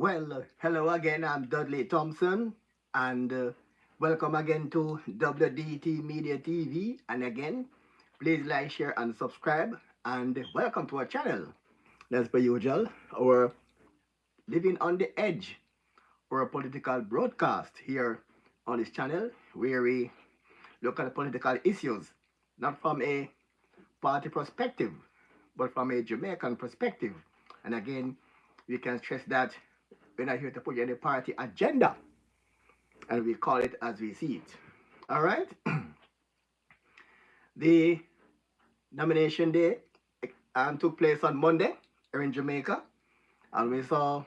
Hello again. I'm Dudley Thompson, and welcome again to WDT Media TV. And again, please like, share, and subscribe. And welcome to our channel. As per usual, our Living on the Edge, or a political broadcast here on this channel, where we look at political issues, not from a party perspective, but from a Jamaican perspective. And again, we can stress that we're not here to put you in a party agenda, and we call it as we see it. All right. The nomination day took place on Monday here in Jamaica, and we saw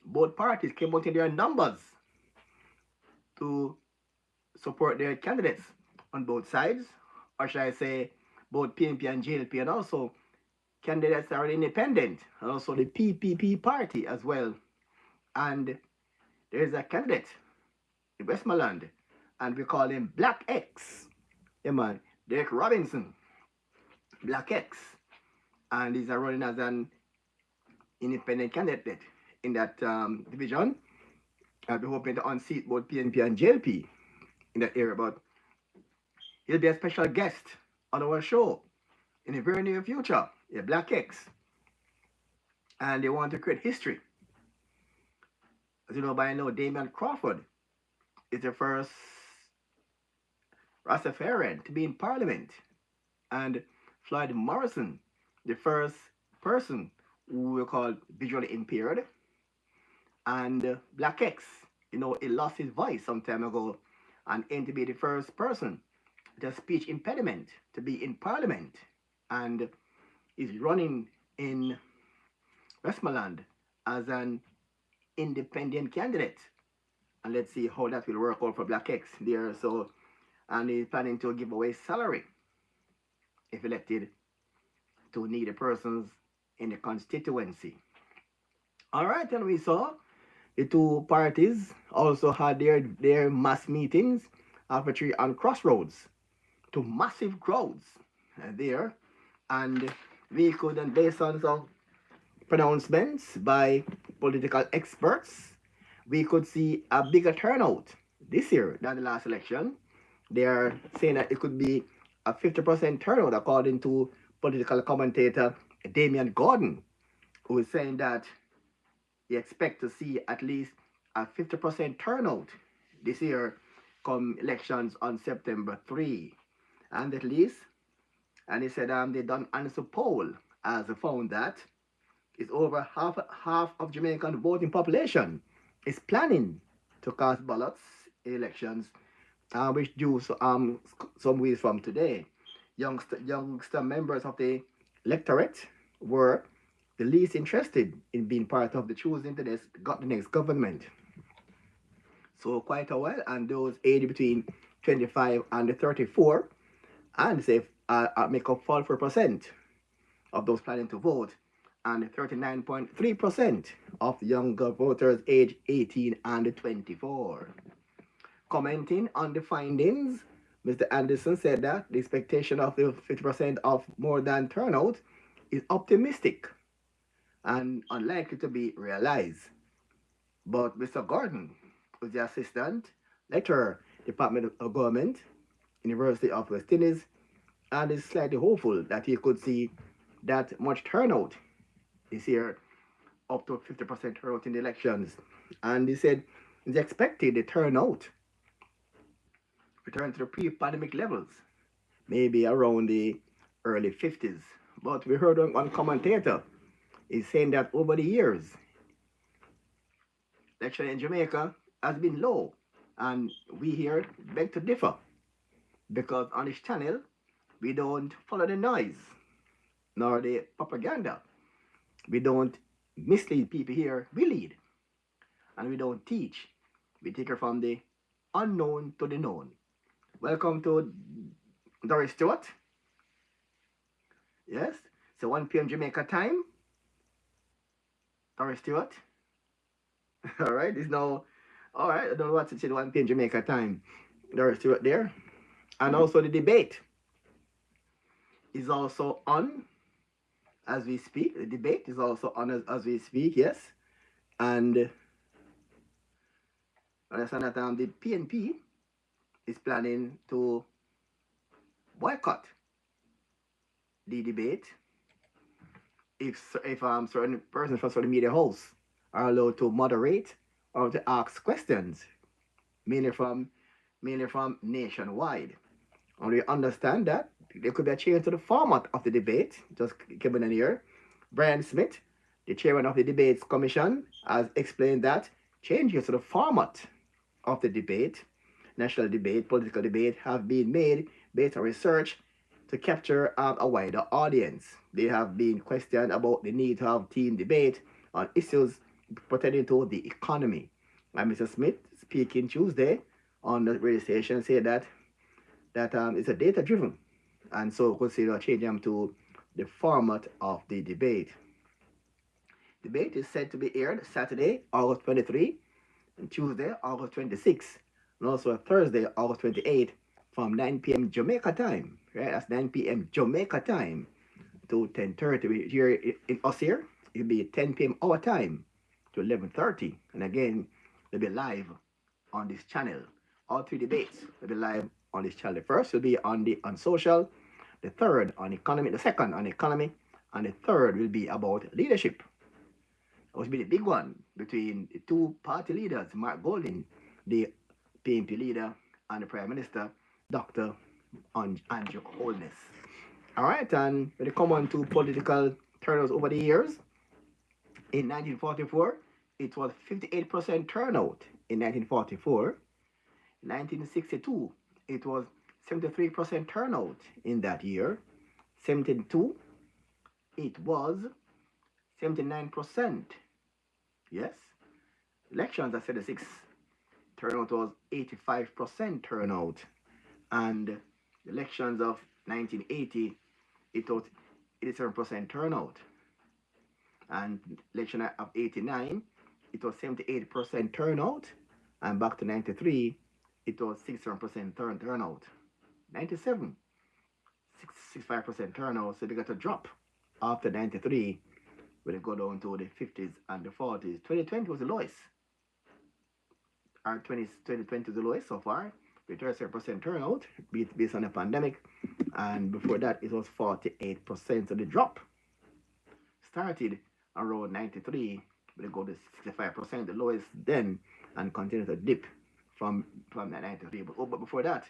both parties came out in their numbers to support their candidates on both sides, or should I say, both PNP and JLP, and also candidates are independent, and also the PPP party as well. And there is a candidate in Westmoreland, and we call him Black X. Yeah, man, Derek Robinson, Black X, and he's running as an independent candidate in that division. I'll be hoping to unseat both PNP and JLP in that area, but he'll be a special guest on our show in the very near future. Yeah, Black X, and they want to create history. As you know by now, Damian Crawford is the first Rastafarian to be in Parliament, and Floyd Morrison, the first person who we call visually impaired, and Black X, he lost his voice some time ago, and aimed to be the first person with a speech impediment to be in Parliament, and is running in Westmoreland as an independent candidate. And let's see how that will work out for Black X there. So, and he's planning to give away salary if elected to needy persons in the constituency. All right, and we saw the two parties also had their mass meetings arbitrary on Crossroads to massive crowds there, and we could, and based on some pronouncements by political experts, we could see a bigger turnout this year than the last election. They are saying that it could be a 50% turnout, according to political commentator Damian Gordon, who is saying that he expects to see at least a 50% turnout this year come elections on September 3. And at least, and he said they done answer poll as found that is over half of Jamaican voting population is planning to cast ballots in elections, which due some weeks from today. Youngster members of the electorate were the least interested in being part of the choosing the next government. So quite a while, and those aged between 25 and 34, and say make up 44% of those planning to vote, and 39.3% of younger voters aged 18 and 24. Commenting on the findings, Mr. Anderson said that the expectation of the 50% of more than turnout is optimistic and unlikely to be realized. But Mr. Gordon, who's the assistant lecturer, Department of Government, University of West Indies, and is slightly hopeful that he could see that much turnout this year, up to 50% turnout in the elections. And he said he's expected the turnout return to the pre-pandemic levels, maybe around the early 50s. But we heard one commentator is saying that over the years, election in Jamaica has been low, and we here beg to differ, because on this channel we don't follow the noise nor the propaganda. We don't mislead people here. We lead, and we don't teach. We take it from the unknown to the known. Welcome to Doris Stewart. Yes, so 1 p.m. Jamaica time. Doris Stewart. All right, it's now, all right, I don't know what to say, 1 p.m. Jamaica time. Doris Stewart there. And also the debate is also on as we speak. The debate is also on as we speak, yes. And understand that the PNP is planning to boycott the debate if certain persons from certain media hosts are allowed to moderate or to ask questions, mainly from nationwide. And we understand that there could be a change to the format of the debate. Just came in here. Brian Smith, the chairman of the Debates Commission, has explained that changes to the format of the debate, national debate, political debate, have been made based on research to capture a wider audience. They have been questioned about the need to have team debate on issues pertaining to the economy. And Mr. Smith, speaking Tuesday on the radio station, said that it's a data driven, and so consider changing them to the format of the debate. Debate is set to be aired Saturday, August 23, and Tuesday, August 26, and also Thursday, August 28 from 9 p.m. Jamaica time. Right, that's 9 p.m. Jamaica time to 10:30 here in us here. It'll be 10 p.m. our time to 11:30, and again, they'll be live on this channel. All three debates will be live on this channel. The first will be on social, the third on economy, the second on economy, and the third will be about leadership. It will be the big one between the two party leaders, Mark Golding, the PNP leader, and the Prime Minister, Dr. Andrew Holness. All right, and when it comes on to political turnouts over the years, in 1944, it was 58% turnout in 1944. 1962, it was 73% turnout in that year. 72, it was 79%. Yes. Elections at 76, turnout was 85% turnout. And elections of 1980, it was 87% turnout. And election of 89, it was 78% turnout. And back to 93, it was 67% turnout. 97, 65% turnout. So they got a drop after 93, when they go down to the 50s and the 40s. 2020 was the lowest. Our 2020 was the lowest so far, with 37% turnout based on the pandemic. And before that, it was 48%. So the drop started around 93, but they go to 65%, the lowest then, and continue to dip from that 93. But before that,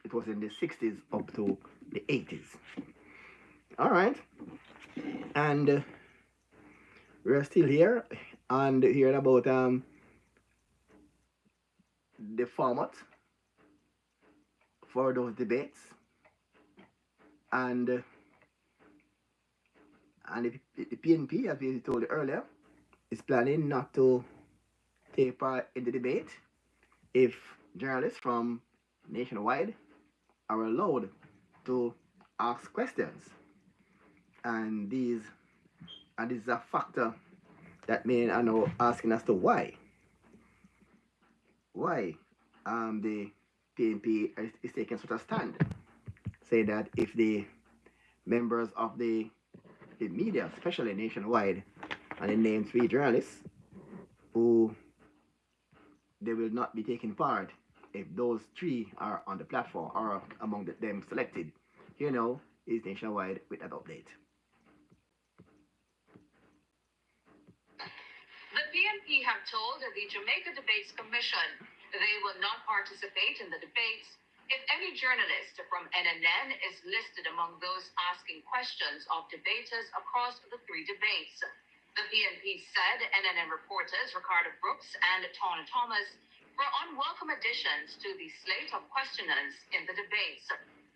it was in the 60s up to the 80s. All right. And we're still here and hearing about the format for those debates. And the PNP, as we told you earlier, is planning not to take part in the debate if journalists from nationwide are allowed to ask questions. And this is a factor that may I know asking as to why the PNP is taking such a stand, say that if the members of the media, especially nationwide, and they name 3 journalists who they will not be taking part if those 3 are on the platform or among them selected. Is nationwide with that update. The PNP have told the Jamaica Debates Commission they will not participate in the debates if any journalist from NNN is listed among those asking questions of debaters across the 3 debates. The PNP said NNN reporters Ricardo Brooks and Tawna Thomas were unwelcome additions to the slate of questioners in the debates.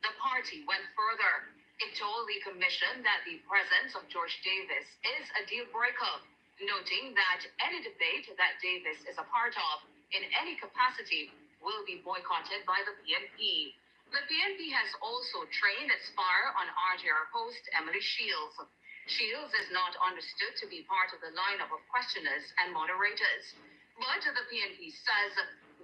The party went further. It told the commission that the presence of George Davis is a deal breaker, noting that any debate that Davis is a part of in any capacity will be boycotted by the PNP. The PNP has also trained its fire on RTR host Emily Shields. Shields is not understood to be part of the lineup of questioners and moderators. But the PNP says,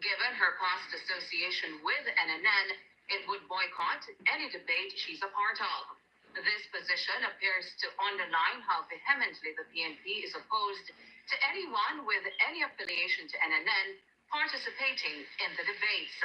given her past association with NNN, it would boycott any debate she's a part of. This position appears to underline how vehemently the PNP is opposed to anyone with any affiliation to NNN participating in the debates.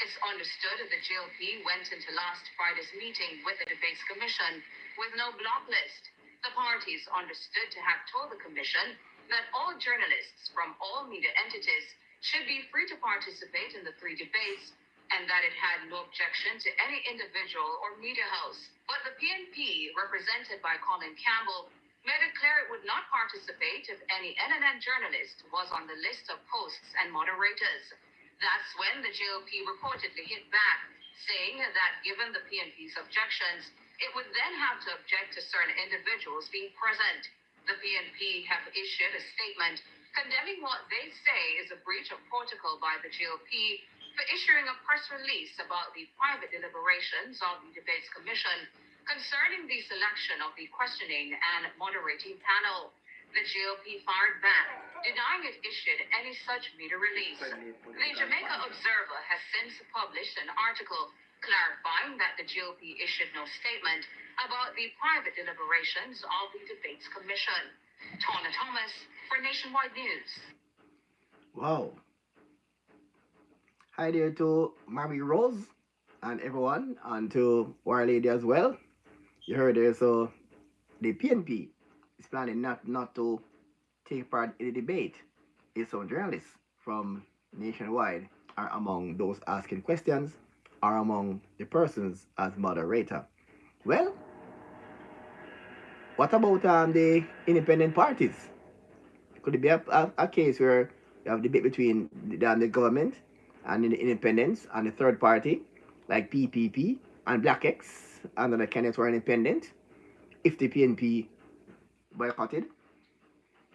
It's understood the GLP went into last Friday's meeting with the Debates Commission with no block list. The parties understood to have told the Commission that all journalists from all media entities should be free to participate in the three debates and that it had no objection to any individual or media house. But the PNP, represented by Colin Campbell, made it clear it would not participate if any NNN journalist was on the list of hosts and moderators. That's when the GOP reportedly hit back, saying that given the PNP's objections, it would then have to object to certain individuals being present. The PNP have issued a statement condemning what they say is a breach of protocol by the GOP for issuing a press release about the private deliberations of the Debates Commission concerning the selection of the questioning and moderating panel. The GOP fired back, denying it issued any such media release. The Jamaica Observer has since published an article clarifying that the GOP issued no statement about the private deliberations of the Debates Commission. Tona Thomas for Nationwide News. Wow. Hi there to Mary Rose and everyone, and to our lady as well. You heard there, so the PNP is planning not to take part in the debate. It's some journalists from nationwide are among those asking questions, are among the persons as moderator. Well, what about the independent parties? Could it be a case where you have debate between the government and the independents and the third party, like PPP and Black X and other candidates who are independent, if the PNP boycotted?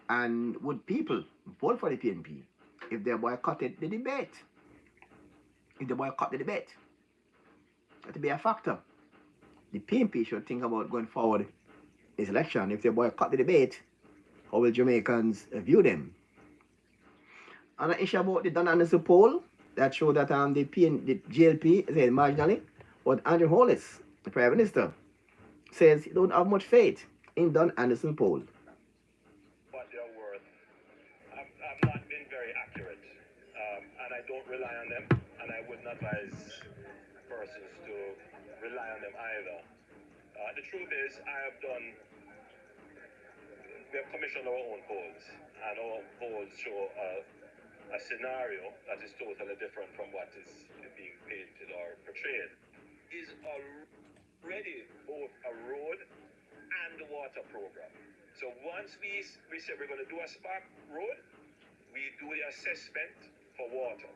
And would people vote for the PNP if they boycotted the debate? If they boycott the debate, that would be a factor. The PNP should think about going forward this election. If they boycott the debate, how will Jamaicans view them? And an issue about the Don Anderson poll that showed that the GLP is marginally, but Andrew Hollis, the Prime Minister, says he don't have much faith in Don Anderson poll. What they're worth, I've not been very accurate, and I don't rely on them, and I wouldn't advise persons to rely on them either. The truth is, we have commissioned our own polls, and our polls show a scenario that is totally different from what is being painted or portrayed. Is already both a road and a water program. So once we say we're going to do a spark road, we do the assessment for water.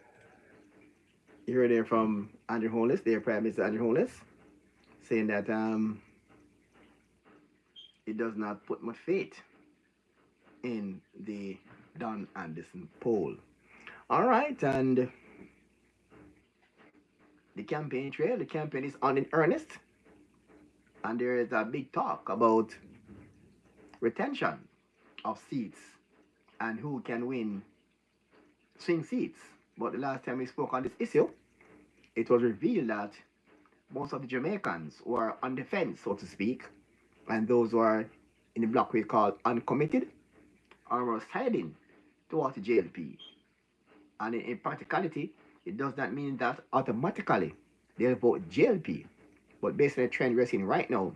You heard there from Andrew Holness, their Prime Minister Andrew Holness, saying that it does not put much faith in the Don Anderson poll. All right, and the campaign trail, the campaign is on in earnest, and there is a big talk about retention of seats and who can win swing seats. But the last time we spoke on this issue, it was revealed that most of the Jamaicans who are on the fence, so to speak, and those who are in the block we call uncommitted, are siding towards the JLP. And in practicality, it does not mean that automatically they'll vote JLP. But based on the trend we're seeing right now,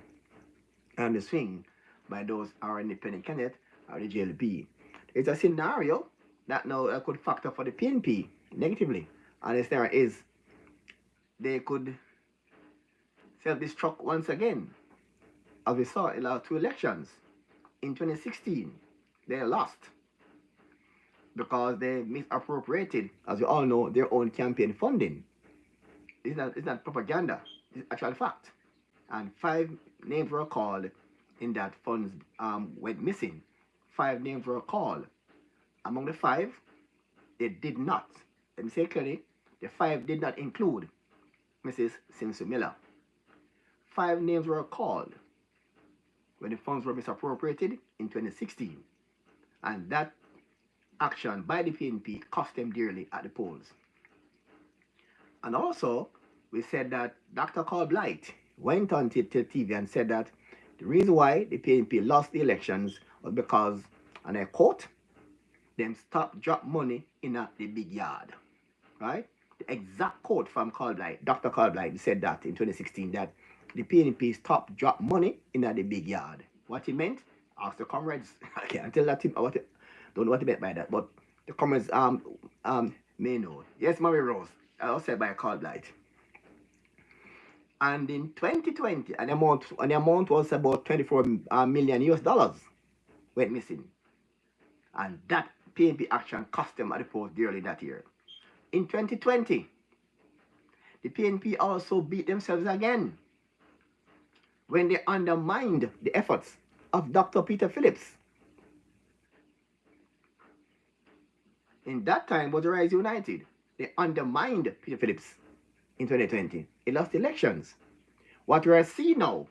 and the swing by those who are independent candidates are the JLP. It's a scenario that now could factor for the PNP negatively. And the scenario is they could self-destruct once again. As we saw in our two elections, in 2016, they lost because they misappropriated, as we all know, their own campaign funding. It's not propaganda, it's actual fact. And 5 names were called in that funds went missing. 5 names were called. Among the 5, they did not, let me say clearly, the 5 did not include Mrs. Simpson Miller. 5 names were called when the funds were misappropriated in 2016. And that action by the PNP cost them dearly at the polls. And also, we said that Dr. Carl Blight went on to TV and said that the reason why the PNP lost the elections was because, and I quote, them stop drop money in the big yard, right? The exact quote from Colblight, Dr. Colblight said that in 2016 that the PNP stop drop money in the big yard. What he meant? Ask the comrades. I can't tell that him what it, don't know what he meant by that, but the comrades may know. Yes, Mary Rose. I was said by Colblight. And in 2020, an amount was about 24 million US dollars went missing. And that PNP action cost them at the post dearly that year. In 2020, the PNP also beat themselves again when they undermined the efforts of Dr. Peter Phillips. In that time was the Rise United. They undermined Peter Phillips in 2020. He lost elections. What we are seeing now,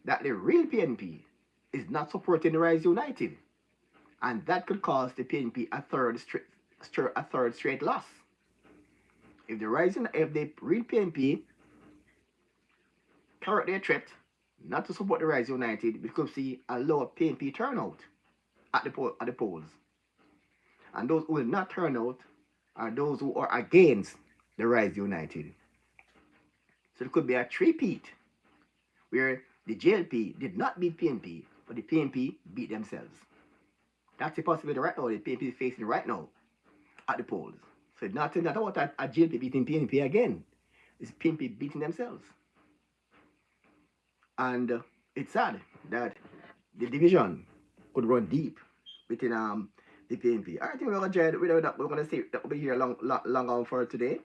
that the real PNP is not supporting the Rise United. And that could cause the PNP a third straight loss. If the real PNP carrot their threat not to support the Rise United, we could see a lower PNP turnout at the polls. And those who will not turn out are those who are against the Rise United. So it could be a three-peat where the JLP did not beat PNP, but the PNP beat themselves. That's the possibility right now the PNP is facing right now at the polls. So it's not about a JLP beating PNP again. It's PNP beating themselves. And it's sad that the division could run deep within the PNP. I think we're going to join. We're going to stay. We'll be here long on for today.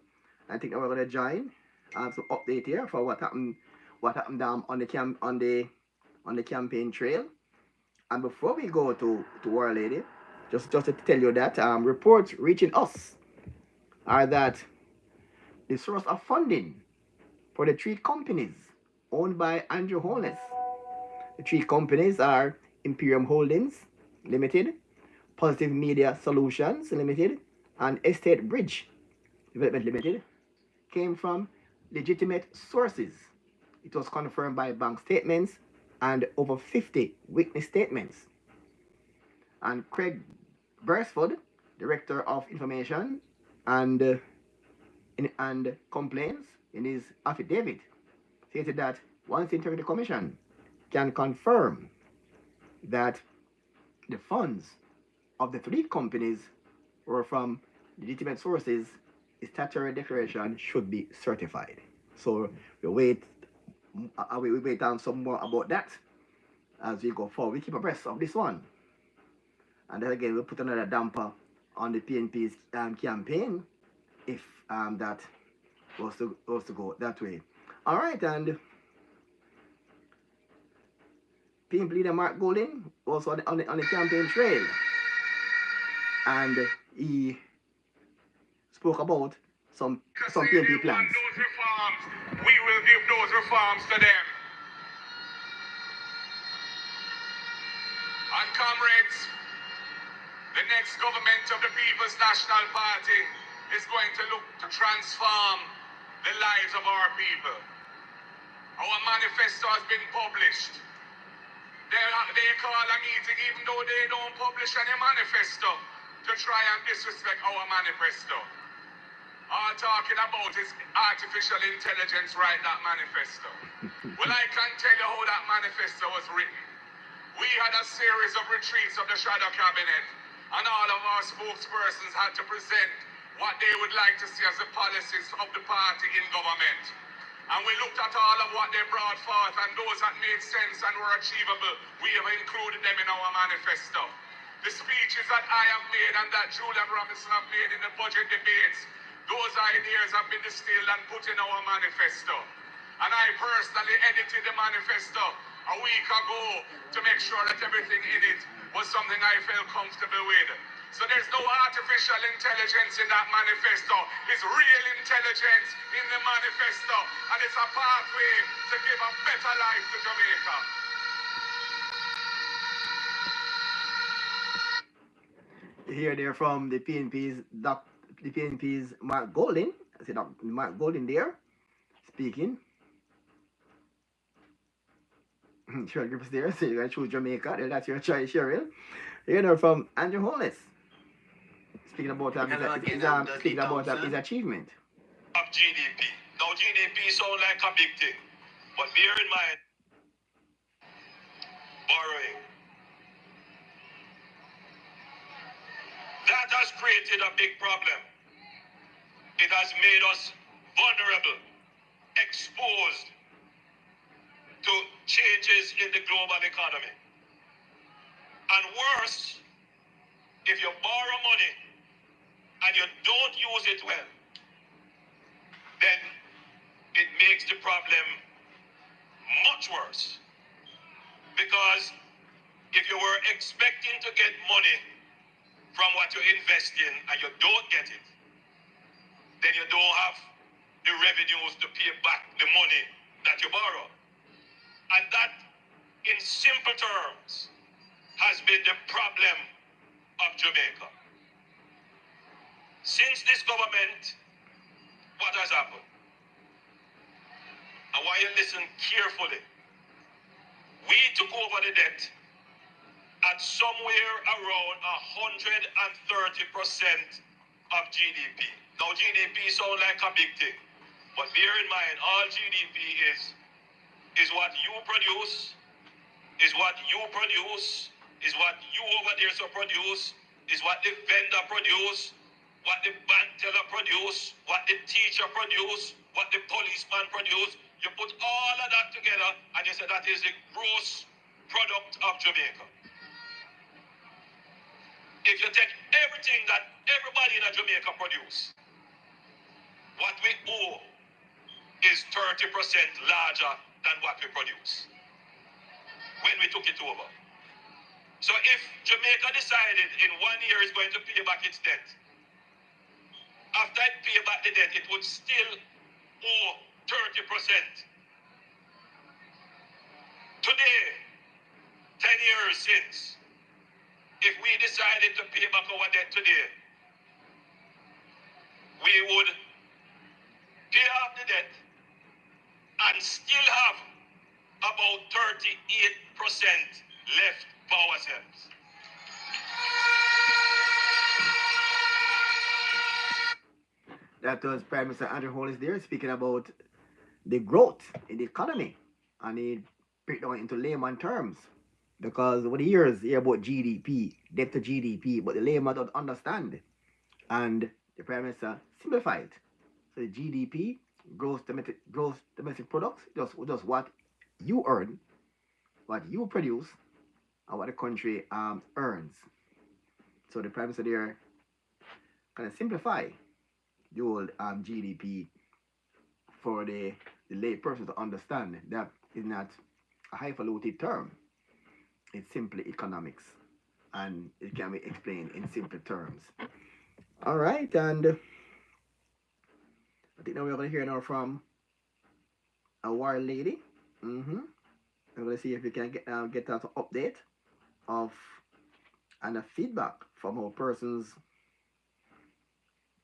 I think we're going to join. Some update here for what happened on the campaign trail. And before we go to Our Lady, just to tell you that reports reaching us are that the source of funding for the three companies owned by Andrew Holness. The three companies are Imperium Holdings Limited, Positive Media Solutions Limited, and Estate Bridge Development Limited, came from legitimate sources. It was confirmed by bank statements and over 50 witness statements. And Craig Beresford, Director of Information and Complaints, in his affidavit, stated that once the Integrity Commission can confirm that the funds of the three companies were from legitimate sources, the statutory declaration should be certified. So we wait on some more about that as we go forward. We keep abreast of this one. And then again, we'll put another damper on the PNP's campaign if that was to go that way. All right, and PNP leader Mark Golding was on the campaign trail, and he spoke about some PNP plans. Those reforms, we will give those reforms to them. And comrades, the next government of the People's National Party is going to look to transform the lives of our people. Our manifesto has been published. They call a meeting even though they don't publish any manifesto to try and disrespect our manifesto. All talking about is artificial intelligence write that manifesto. Well, I can tell you how that manifesto was written. We had a series of retreats of the shadow cabinet, and all of our spokespersons had to present what they would like to see as the policies of the party in government. And we looked at all of what they brought forth, and those that made sense and were achievable, we have included them in our manifesto. The speeches that I have made and that Julian Robinson have made in the budget debates, those ideas have been distilled and put in our manifesto. And I personally edited the manifesto a week ago to make sure that everything in it was something I felt comfortable with. So there's no artificial intelligence in that manifesto. It's real intelligence in the manifesto. And it's a pathway to give a better life to Jamaica. Here they're from the PNP's Mark Golding. I said Mark Golding there speaking. Cheryl Griffiths there, so you're gonna choose Jamaica. That's your choice, Cheryl. Here they're from Andrew Holness. speaking about Hello again, speaking Dudley about Thompson. his achievement. Of GDP. Now GDP sound like a big thing, but bear in mind, borrowing. That has created a big problem. It has made us vulnerable, exposed to changes in the global economy. And worse, if you borrow money and you don't use it well, then it makes the problem much worse. Because if you were expecting to get money from what you invest in and you don't get it, then you don't have the revenues to pay back the money that you borrow. And that, in simple terms, has been the problem of Jamaica. Since this government, what has happened? I want you to listen carefully. We took over the debt at somewhere around 130% of GDP. Now GDP sound like a big thing, but bear in mind, all GDP is what you produce, is what you produce, is what you over there so produce, is what the vendor produce, what the bank teller produce, what the teacher produce, what the policeman produce. You put all of that together and you say that is the gross product of Jamaica. If you take everything that everybody in Jamaica produce, what we owe is 30% larger than what we produce when we took it over. So if Jamaica decided in 1 year is going to pay back its debt, after it pay back the debt, it would still owe 30%. Today, 10 years since, if we decided to pay back our debt today, we would pay off the debt and still have about 38% left for ourselves. That was Prime Minister Andrew Holness there speaking about the growth in the economy, and he break down into layman terms. Because over the years, hear about GDP, debt to GDP, but the layman don't understand. And the Prime Minister simplified. So the GDP, gross domestic products, just what you earn, what you produce, and what the country earns. So the Prime Minister there kind of simplify the old GDP for the lay person to understand that is not a highfalutin term. It's simply economics, and it can be explained in simple terms. All right, and I think now we're going to hear now from a war lady. I'm going to see if we can get an update of and a feedback from our persons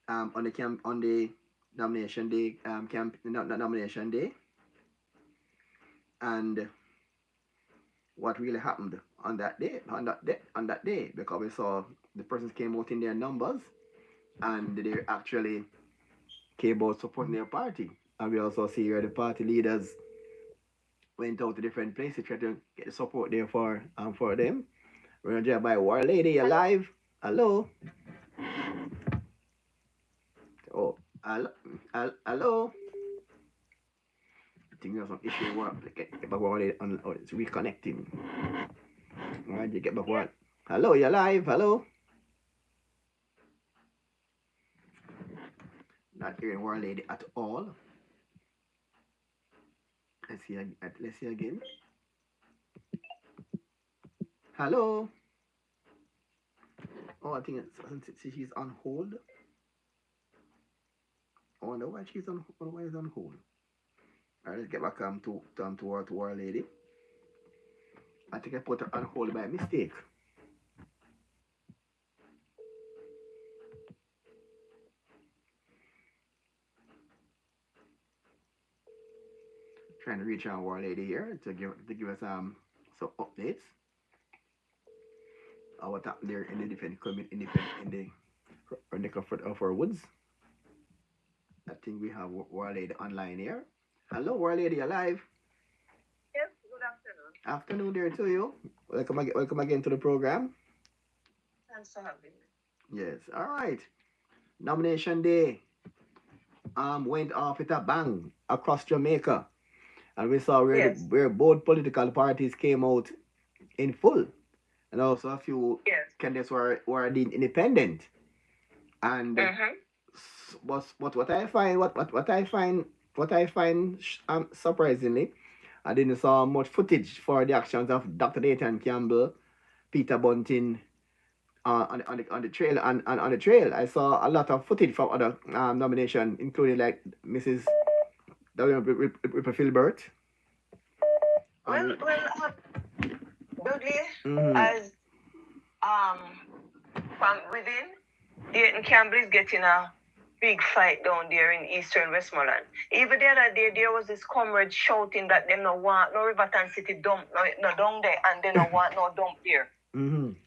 on the nomination day nomination day, and what really happened on that day, because we saw the persons came out in their numbers and they actually came out supporting their party, and we also see where the party leaders went out to different places trying to get the support there for them. We're gonna join by War Lady. You're live. Hello. Oh, hello. I think there's some issue. Get back War Lady on. Oh, it's reconnecting. All right, you get back War. Hello, you're live. Hello. Not hearing War Lady at all. Let's see again. Hello. Oh, I think she's on hold. Oh, no, why she's on hold. All right, let's get back to our lady. I think I put her on hold by mistake. Trying to reach our lady here to give us some updates on what happened there in the different of our woods. I think we have War Lady online here. Hello, War Lady, alive. Yes, good afternoon. Afternoon there to you. Welcome again to the program. Thanks for having me. Yes, all right. Nomination day went off with a bang across Jamaica, and we saw Yes. where both political parties came out in full, and also a few Yes. candidates were deemed independent. And what I find surprisingly, I didn't saw much footage for the actions of Dr. Dayton Campbell, Peter Bunting, on the trail and on the trail. I saw a lot of footage from other nomination, including like Mrs. Ripper Filbert. Well, Dudley, Mhm. as from within, Dayton Campbell is getting a big fight down there in Eastern Westmoreland. Even the other day, there was this comrade shouting that them no want no Riverton City dump no down there, and they no want no dump there. Mhm.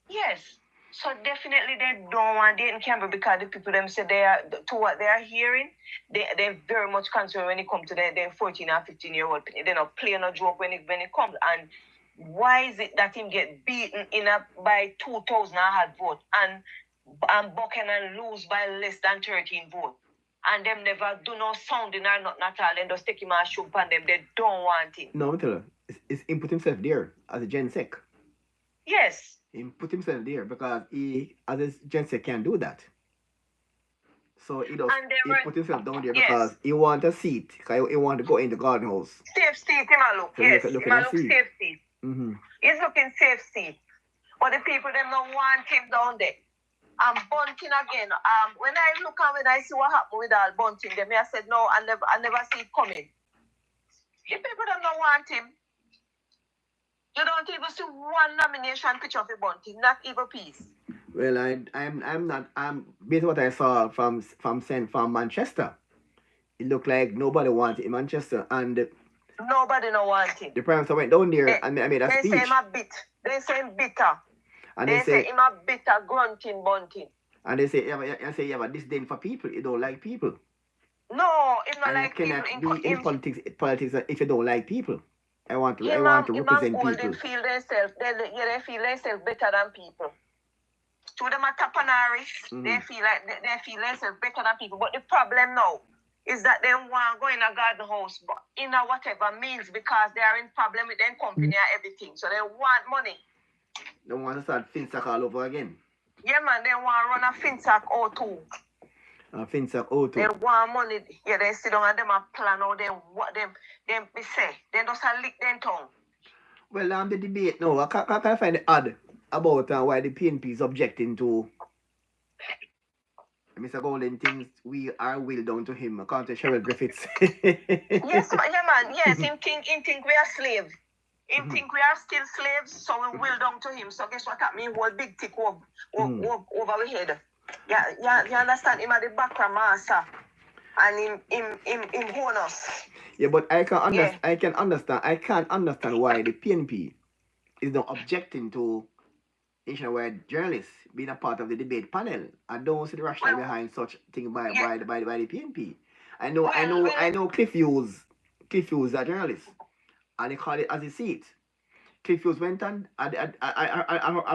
Yes. So definitely they don't want Dayton Campbell because the people them say they are to what they are hearing, they're very much concerned when it comes to their 14 or 15-year-old. They're not playing a joke when it comes. And why is it that him get beaten by 2,000 vote and Buchanan lose by less than 13 votes? And them never do no sounding or nothing at all. Then just take him and shoot on them. They don't want him. No, I'm telling you, it's he put himself there as a Gen Sec. Yes. He put himself there because he, as a Gen Sec, can do that. So he put himself down there because he want a seat. Because he want to go in the garden house. Safe seat, him a look. So yes, look him a look seat. safe seat. Mm-hmm. He's looking safe seat. But the people them don't want him down there. And Bunting again. When I look and when I see what happened with all Bunting, them I said no, I never see it coming. The people them don't want him. You don't even see one nomination picture of a Bunting, not even piece. Well, I'm based on what I saw from Manchester. It looked like nobody wanted it in Manchester, and nobody no want him. The Prime Minister went down there and made a speech. They say him a bit. They say him bitter. And they say him a bitter, grunting, bunting. And they say you have a disdain for people. You don't like people. No, it's not and like you people. cannot be in politics if you don't like people. I want to represent people. They feel themselves. They feel themselves better than people. To them are tapanaris. They feel like they feel themselves better than people. But the problem now is that they want to go in a garden house, but in a whatever means, because they are in problem with their company and everything. So they want money. They want to start Finsack all over again. Yeah, man, they want to run a Finsack O2. A Finsack O2. They want money. Yeah, they sit down and them a plan out what them say. They just lick their tongue. Well, the debate now, I can't find the odd about why the PNP is objecting to Mr. Golden thinks we are will down to him, according to Cheryl Griffiths. Yes, man. Yes, him think we are slaves. Him think we are still slaves, so we will down to him. So guess what that means? Whole big tick over our head. Yeah, you understand? Him at the background master, and him own us. Yeah, but I can't understand why the PNP is not objecting to nationwide journalists being a part of the debate panel. I don't see the rationale behind such thing by the PNP. I know Cliff Hughes a journalist, and they call it as he see it. Cliff Hughes went on. I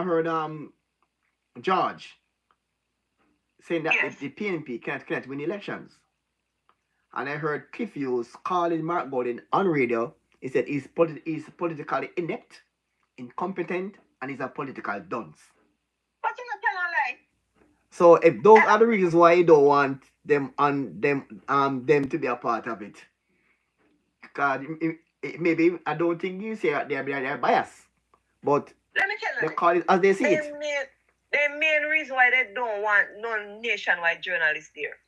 heard George saying that the PNP can't win elections, and I heard Cliff Hughes calling Mark Gordon on radio. He said he's politically inept, incompetent, and he's a political dunce. But you not tell a lie. So if those are the reasons why you don't want them to be a part of it, because maybe I don't think you say they're biased, but let me tell you, they call it as they see it. The main reason why they don't want no nationwide journalists there.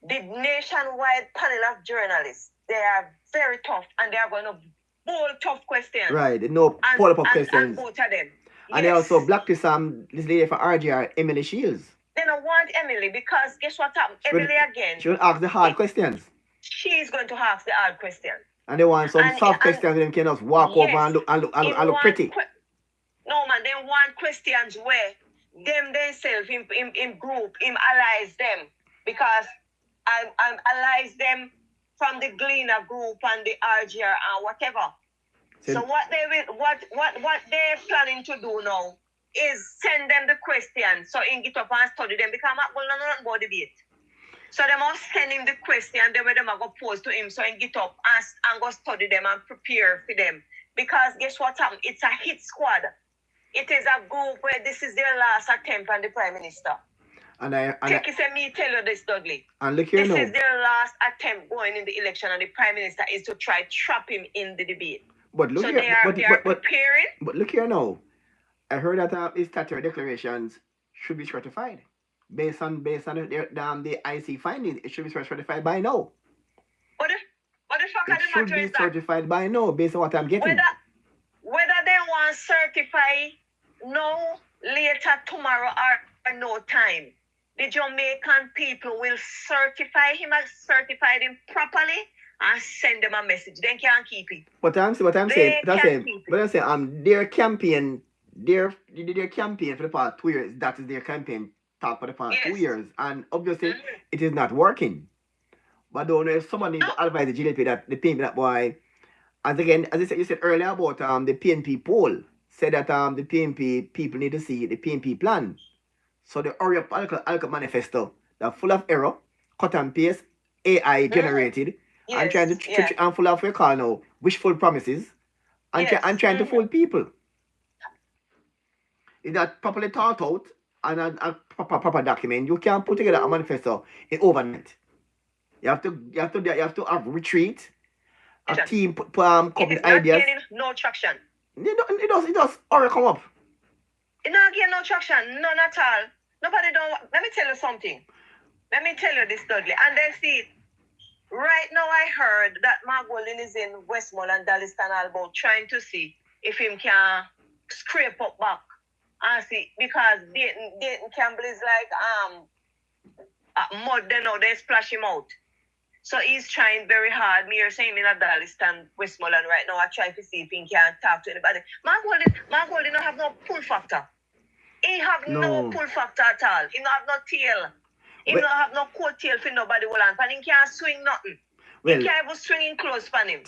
The nationwide panel of journalists, they are very tough, and they are going to bowl tough questions. Right, they know pull up questions. And both of them. And they also blacklist this lady for RGR, Emily Shields. They don't want Emily because guess what happened? Emily again. She will ask the hard questions. She's going to ask the hard questions. And they want some soft questions and can just walk over and look pretty. No man, they want questions where them themselves in group, him allies them because I allies them from the Gleaner group and the RGR and whatever. So what they're planning to do now is send them the question so he get up and study them because I'm not going to know about debate. So they must send him the question, then them are going to post to him so he get up and go study them and prepare for them. Because guess what happened? It's a hit squad. It is a group where this is their last attempt on the Prime Minister. Take it and me tell you this, Dudley. And look here this now. Is their last attempt going in the election, and the Prime Minister is to try trap him in the debate. But look so here, they are preparing. But look here now. I heard that his statutory declarations should be certified. Based on the IC findings, it should be certified by now. What the fuck it are the should matter be is certified by now, based on what I'm getting. Whether they want certify no later tomorrow or no time, the Jamaican people will certify him properly and send them a message. They can't keep it. But I'm saying their campaign, their campaign for the past 2 years, that is their campaign talk for the past 2 years, and obviously it is not working. But I don't know if someone needs to advise the GDP that the PNP that boy. As you said earlier about the PNP poll said that the PNP people need to see the PNP plan. So the hurry up Alka manifesto that full of error, cut and paste, AI generated, and trying to and full of what we call now wishful promises, and trying to fool people. Is that properly thought out and a proper document? You can't put together a manifesto in overnight. You have to have retreat. A team come with ideas. No traction. It does or come up. It not getting no traction, none at all. Nobody don't. Let me tell you something. Let me tell you this, Dudley. And then see, right now I heard that Mark Golding is in Westmoreland, Dallaston, about trying to see if him can scrape up back and see because Dayton Campbell is like mud. They know they splash him out. So he's trying very hard. Me are saying in a Dallaston, Westmoreland right now. I try to see if he can talk to anybody. Mark Golding don't have no pull factor. He have no pull factor at all. He don't have no tail. He don't have no coat tail for nobody will answer. And he can't swing nothing. He can't even swing in close for him.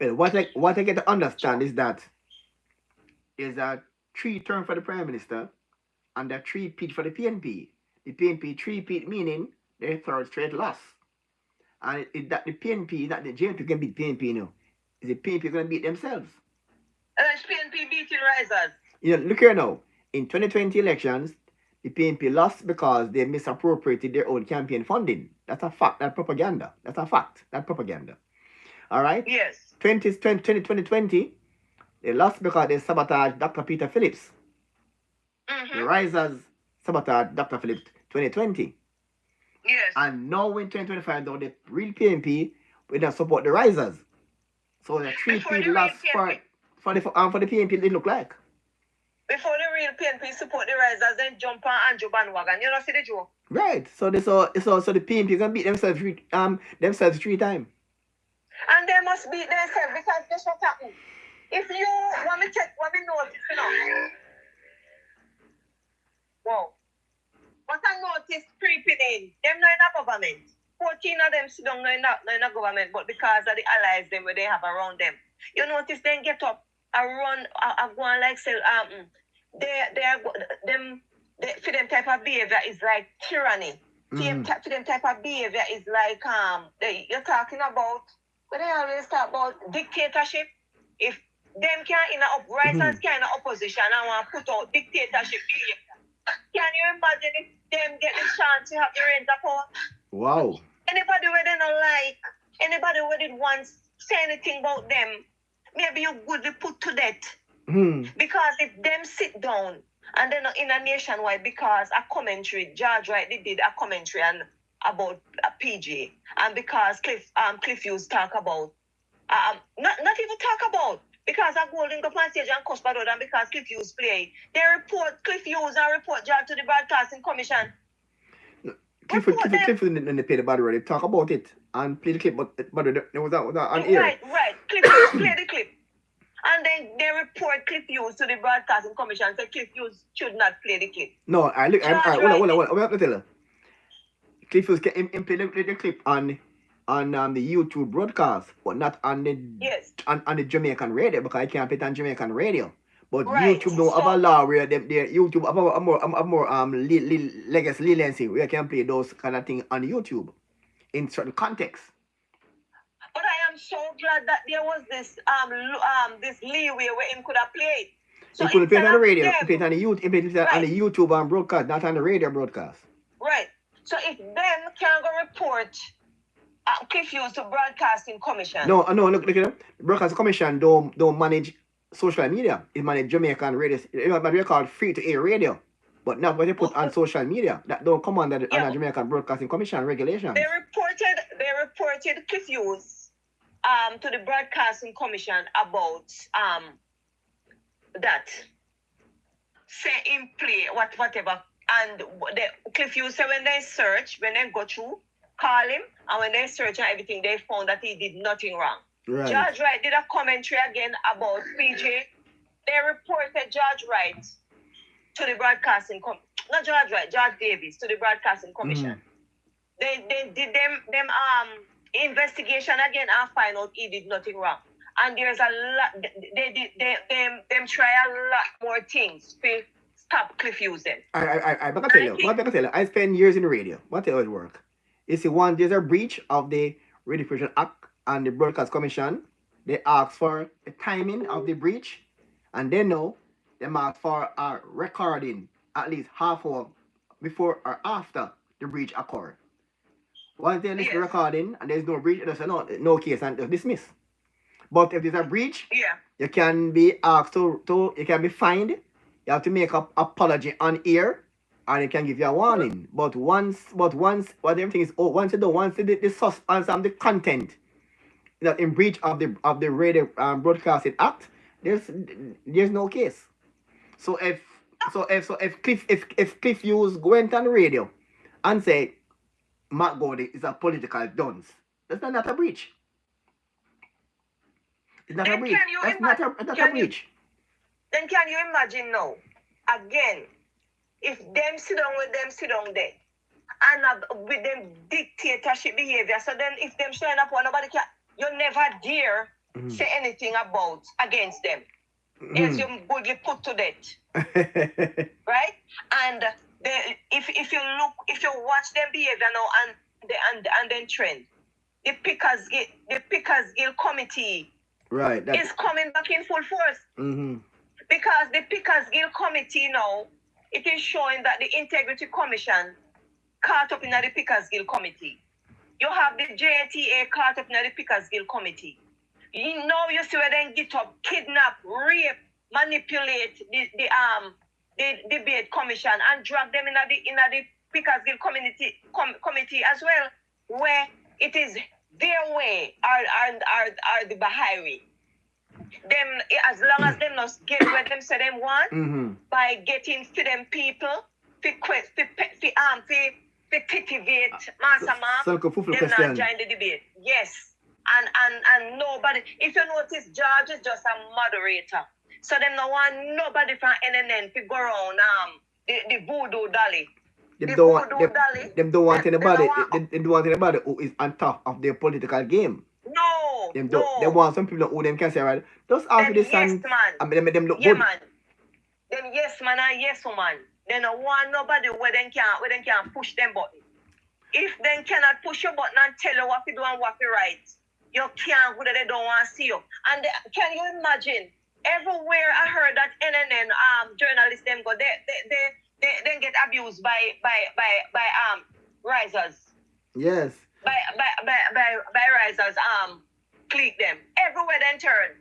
Well, what I get to understand is that 3 term for the Prime Minister and that 3-peat for the PNP. The PNP 3-peat meaning their third straight loss. And that the PNP, that the JNP can beat PNP now. Is the PNP going to beat themselves? PNP beating risers. You know, look here now. In 2020 elections, the PNP lost because they misappropriated their own campaign funding. That's a fact. That's propaganda. That's a fact. That's propaganda. All right? Yes. 2020, they lost because they sabotaged Dr. Peter Phillips. The risers sabotaged Dr. Phillips 2020. Yes. And now in 2025, though, the real PNP will not support the risers. So the 3 people lost for the PNP, they look like. Before the real PNP support the risers, then jump on Andrew bandwagon. You know, see the joke? Right. So the PNP gonna beat themselves 3 times. And they must beat themselves because guess what happened? If you want me notice, you know. Wow. What I noticed creeping in, them not in a government. 14 of them sit down not in a government, but because of the allies them where they have around them. You notice them get up and run, go on like say, for them type of behavior is like tyranny. For them type of behavior is like you're talking about what they always talk about dictatorship. If them can in a uprisers can in a opposition and want to put out dictatorship behavior. Can you imagine if them get the chance to have the reins of power? Wow. Anybody where they don't like, anybody where they want say anything about them, maybe you would be put to death. Because if them sit down and they're not in a nationwide, because a commentary, George Wright did a commentary about a PG, and because Cliff Hughes talk about, not even talk about, because I go in the stage and cuss bad and because Cliff Hughes play, they report Cliff Hughes and report George to the Broadcasting Commission. Cliff didn't pay the bad word. They talk about it and play the clip, but there was that on air. Right. Cliff Hughes play the clip. And then they report Cliff Hughes to the Broadcasting Commission, so Cliff Hughes should not play the clip. No, I look. George Hold Wright. on. What tell you? Cliff Hughes can play the clip on the YouTube broadcast, but not on the Yes. on the Jamaican radio, because I can't play it on Jamaican radio. But Right. YouTube don't have a law where their YouTube have a more legacy leniency where you can play those kind of things on YouTube in certain contexts. But I am so glad that there was this this leeway where him could have played. So he couldn't play it on the radio. them, He played it on the YouTube. He played it on the YouTube broadcast, not on the radio broadcast. Right. So if them can go report Cliff Hughes to Broadcasting Commission. No. Look at them. Broadcasting Commission don't manage social media. It manage Jamaican radio. What we call free to air radio, but not what they put on social media. That don't come under the Jamaican Broadcasting Commission regulations. They reported Cliff Hughes to the Broadcasting Commission about that. Say in play whatever. And the Cliff Hughes said when they go through, call him, and when they search and everything, they found that he did nothing wrong. Right. George Wright did a commentary again about PJ. They reported George Wright to the Broadcasting not George Wright, George Davis to the Broadcasting Commission. They did them investigation again and find out he did nothing wrong. And there's a lot. Them try a lot more things to stop Cliff Hughes them. I tell you. I spent years in the radio. What how it work? You see, there's a breach of the Radio Diffusion Act and the Broadcast Commission. They ask for the timing of the breach, and they know they ask for a recording at least half hour before or after the breach occurred. Once they listen to the recording and there's no breach, they say no case and just dismiss. But if there's a breach, you can be asked to you can be fined. You have to make an apology on air, and it can give you a warning. But once everything is once the substance and the content that in breach of the Radio Broadcasting Act, there's no case. So if Cliff Hughes went on the radio and said Matt Gordy is a political dunce, that's not a breach. It's not a breach. That's not a breach. Then can you imagine now, again, if them sit down there, and with them dictatorship behavior, so then if them showing up, nobody can, you never dare say anything against them. Else you would get put to death. Right? And if you watch them behavior now and then trend, the Pickers Guild Committee is coming back in full force. Because the Pickers Guild Committee now, it is showing that the Integrity Commission caught up in the Pickers Guild Committee. You have the JTA caught up in the Pickers Guild Committee. You see where they get up, kidnap, rape, manipulate the debate commission and drag them in the Pickers Guild committee as well, where it is their way are the highway. Them as long as them not get what them say them want by getting for them people to cultivate master mark, them not join the debate. Yes. And nobody, if you notice, George is just a moderator. So them no want nobody from NNN to go around the voodoo dolly. Them don't want anybody who is on top of their political game. No. They want some people who them can say, right, just after this and them look good. Man. Them yes man and yes woman. They don't want nobody where they can push them button. If they cannot push your button and tell you what to do and what to write, you can't go there, they don't want to see you. And can you imagine? Everywhere I heard that NNN journalists them go, they get abused by risers. Yes. By risers click them. Everywhere they turn.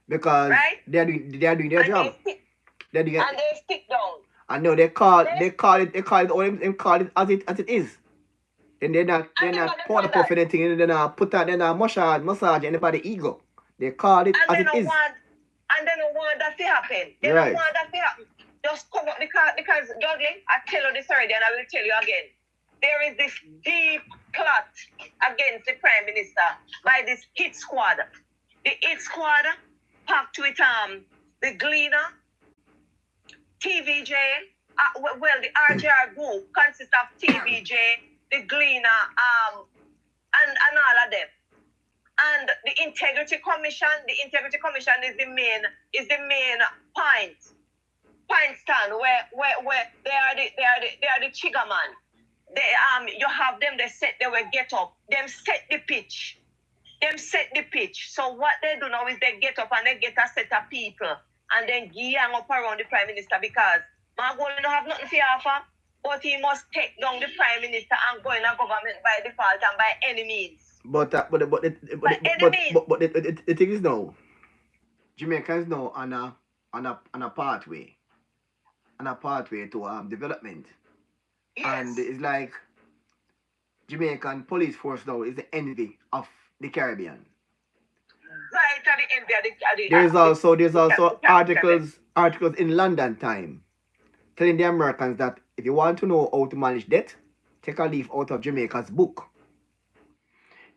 Because they're doing their job. And they stick down. I know they call it as it is. And they're not quarter puff anything, and they're not put out, they're not massage anybody's ego. They call it as it is. And they don't want that to happen. They don't want that to happen. Just come up because Dudley, I tell you this already and I will tell you again. There is this deep plot against the Prime Minister by this hit squad. The hit squad packed with the Gleaner, TVJ. Well, the RJR group consists of TVJ, the Gleaner, and all of them. And the Integrity Commission is the main point stand where they are the trigger man. You have them, they will get up, them set the pitch. So what they do now is they get up and they get a set of people and then gang up around the Prime Minister because Margot don't have nothing to offer, but he must take down the Prime Minister and go in a government by default and by any means. But the thing is now, Jamaica is now on a pathway to development. Yes. And it's like Jamaican police force now is the envy of the Caribbean. Right at the envy of the There's also articles in London Time telling the Americans that if you want to know how to manage debt, take a leaf out of Jamaica's book.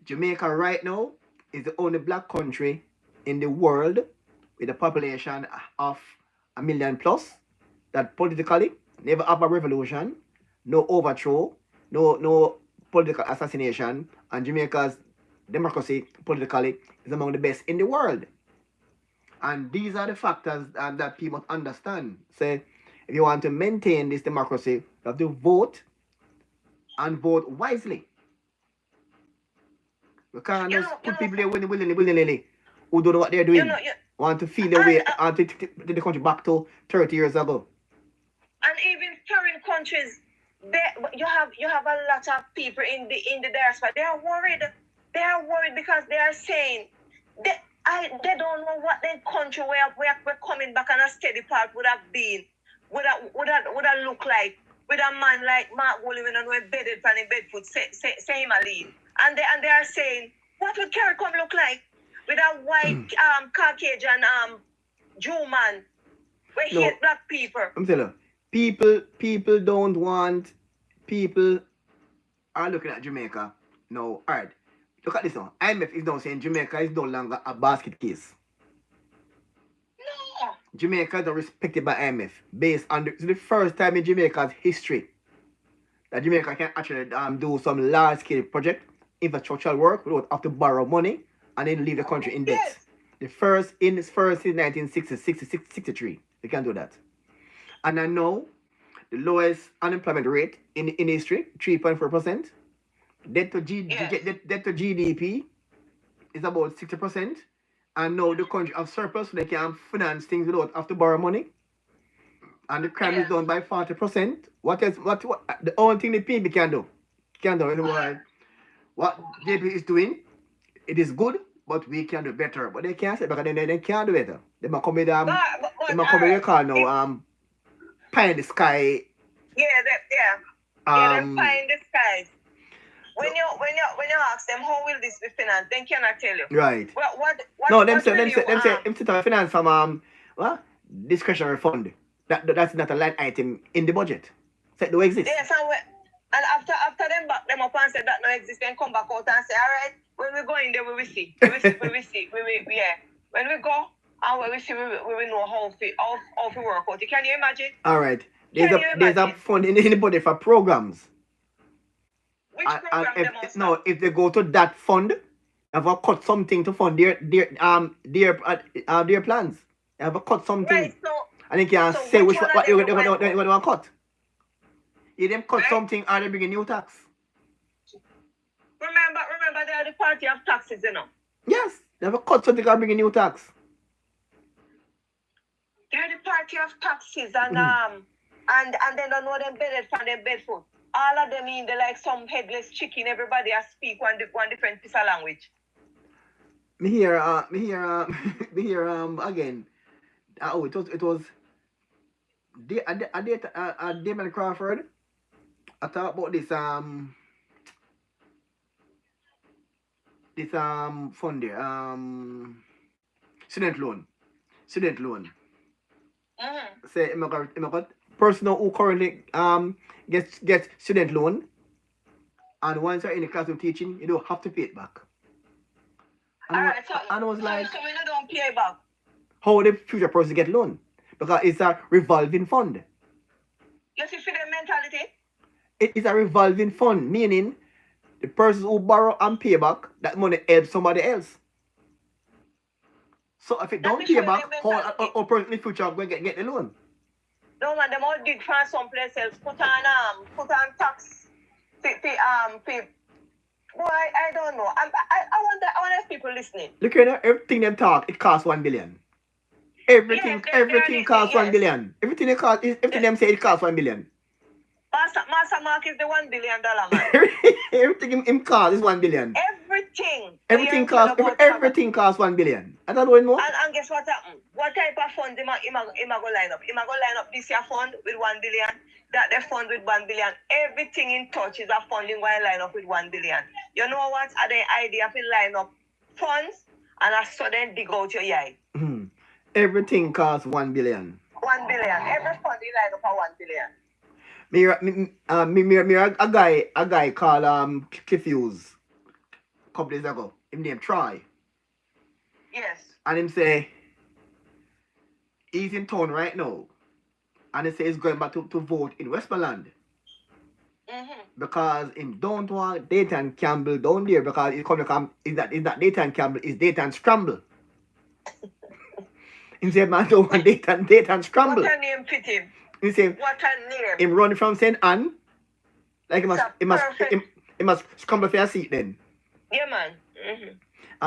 Jamaica right now is the only black country in the world with a population of 1 million plus that politically never have a revolution, no overthrow, no political assassination, and Jamaica's democracy politically is among the best in the world. And these are the factors that people must understand. Say, if you want to maintain this democracy, you have to vote and vote wisely. We can't just put people there willy-nilly who don't know what they're doing. Want to feel their way and to take the country back to 30 years ago. And even foreign countries, you have a lot of people in the diaspora. They are worried. They are worried because they are saying they don't know what their country where we're coming back on a steady path would have been, would have looked like with a man like Mark William and we're bedded from the bedfoot, say him a lead. And they are saying, what would CARICOM look like with a white Caucasian Jew man? We hate black people. I'm telling you, people don't want, people are looking at Jamaica. No, alright. Look at this now. IMF is now saying Jamaica is no longer a basket case. No. Jamaica is not respected by IMF based on the first time in Jamaica's history that Jamaica can actually do some large scale project, infrastructural work without have to borrow money and then leave the country in debt. Yes. The first in 1963. They can do that. And I know the lowest unemployment rate in history, 3.4%. Debt to GDP is about 60%. And now the country have surplus, so they can finance things without have to borrow money. And the crime is done by 40%. What the only thing the PB can do what JP is doing, it is good, but we can do better. But they can't say because they can't do better. They might come with call now pie in the sky. Pie in the sky. When you ask them how will this be financed, they cannot tell you. Right. Them say finance from what? Discretionary fund. That's not a line item in the budget. So it don't exist. Yes, and after them back them up and say that no exist, then come back out and say, all right, when we go in there, we will see. When we go and when we see, we will know how to work out. Can you imagine? All right. There's a fund in the budget for programs. Which program? If they go to that fund, have a cut something to fund their plans. They have a cut something. Right, and they can say what they want to cut. If them cut something, are they bringing new tax? Remember, they are the party of taxes, you know. Yes, they have a cut something, are bringing new tax. They are the party of taxes, and they don't know them bedded from their bedfoot. All of them in the like some headless chicken. Everybody has speak one different piece of language. Me hear again. It was Damon Crawford. I talk about this fund there, student loan. Say immigrant person who currently gets student loan, and once you're in the classroom teaching, you don't have to pay it back. And I was like, so we don't pay back. How the future person get loan? Because it's a revolving fund. You see, for the mentality? It is a revolving fund, meaning the person who borrow and pay back, that money helps somebody else. So if it don't pay back, how person in the future going to get the loan? No man, them all dig from someplace else. Put on tax. Boy, I don't know. I wonder if people listening. Look here, everything them talk, it costs 1 billion. Everything costs 1 billion. Everything them say it costs 1 billion. Master Mark is the $1 billion man. Everything him cost is 1 billion. Everything costs 1 billion. I don't know. And guess what happened? What type of fund him go line up? Him go line up this year fund with 1 billion, that the fund with 1 billion. Everything in touch is a funding going line up with 1 billion. You know what? Are the idea to line up funds and a sudden dig out your eye. Everything costs 1 billion. 1 billion. Every fund is line up for 1 billion. A guy called Cliff Hughes a couple days ago. Him name Troy. Yes. And him say he's in town right now. And he say he's going back to vote in Westmoreland. Because him don't want Dayton Campbell down there because it's come is that Dayton Campbell is Dayton Scramble. He said man don't want Dayton Scramble. What a name fit him? He say what a name. Him run from St. Anne. Like he must scramble for a seat then. Yeah man.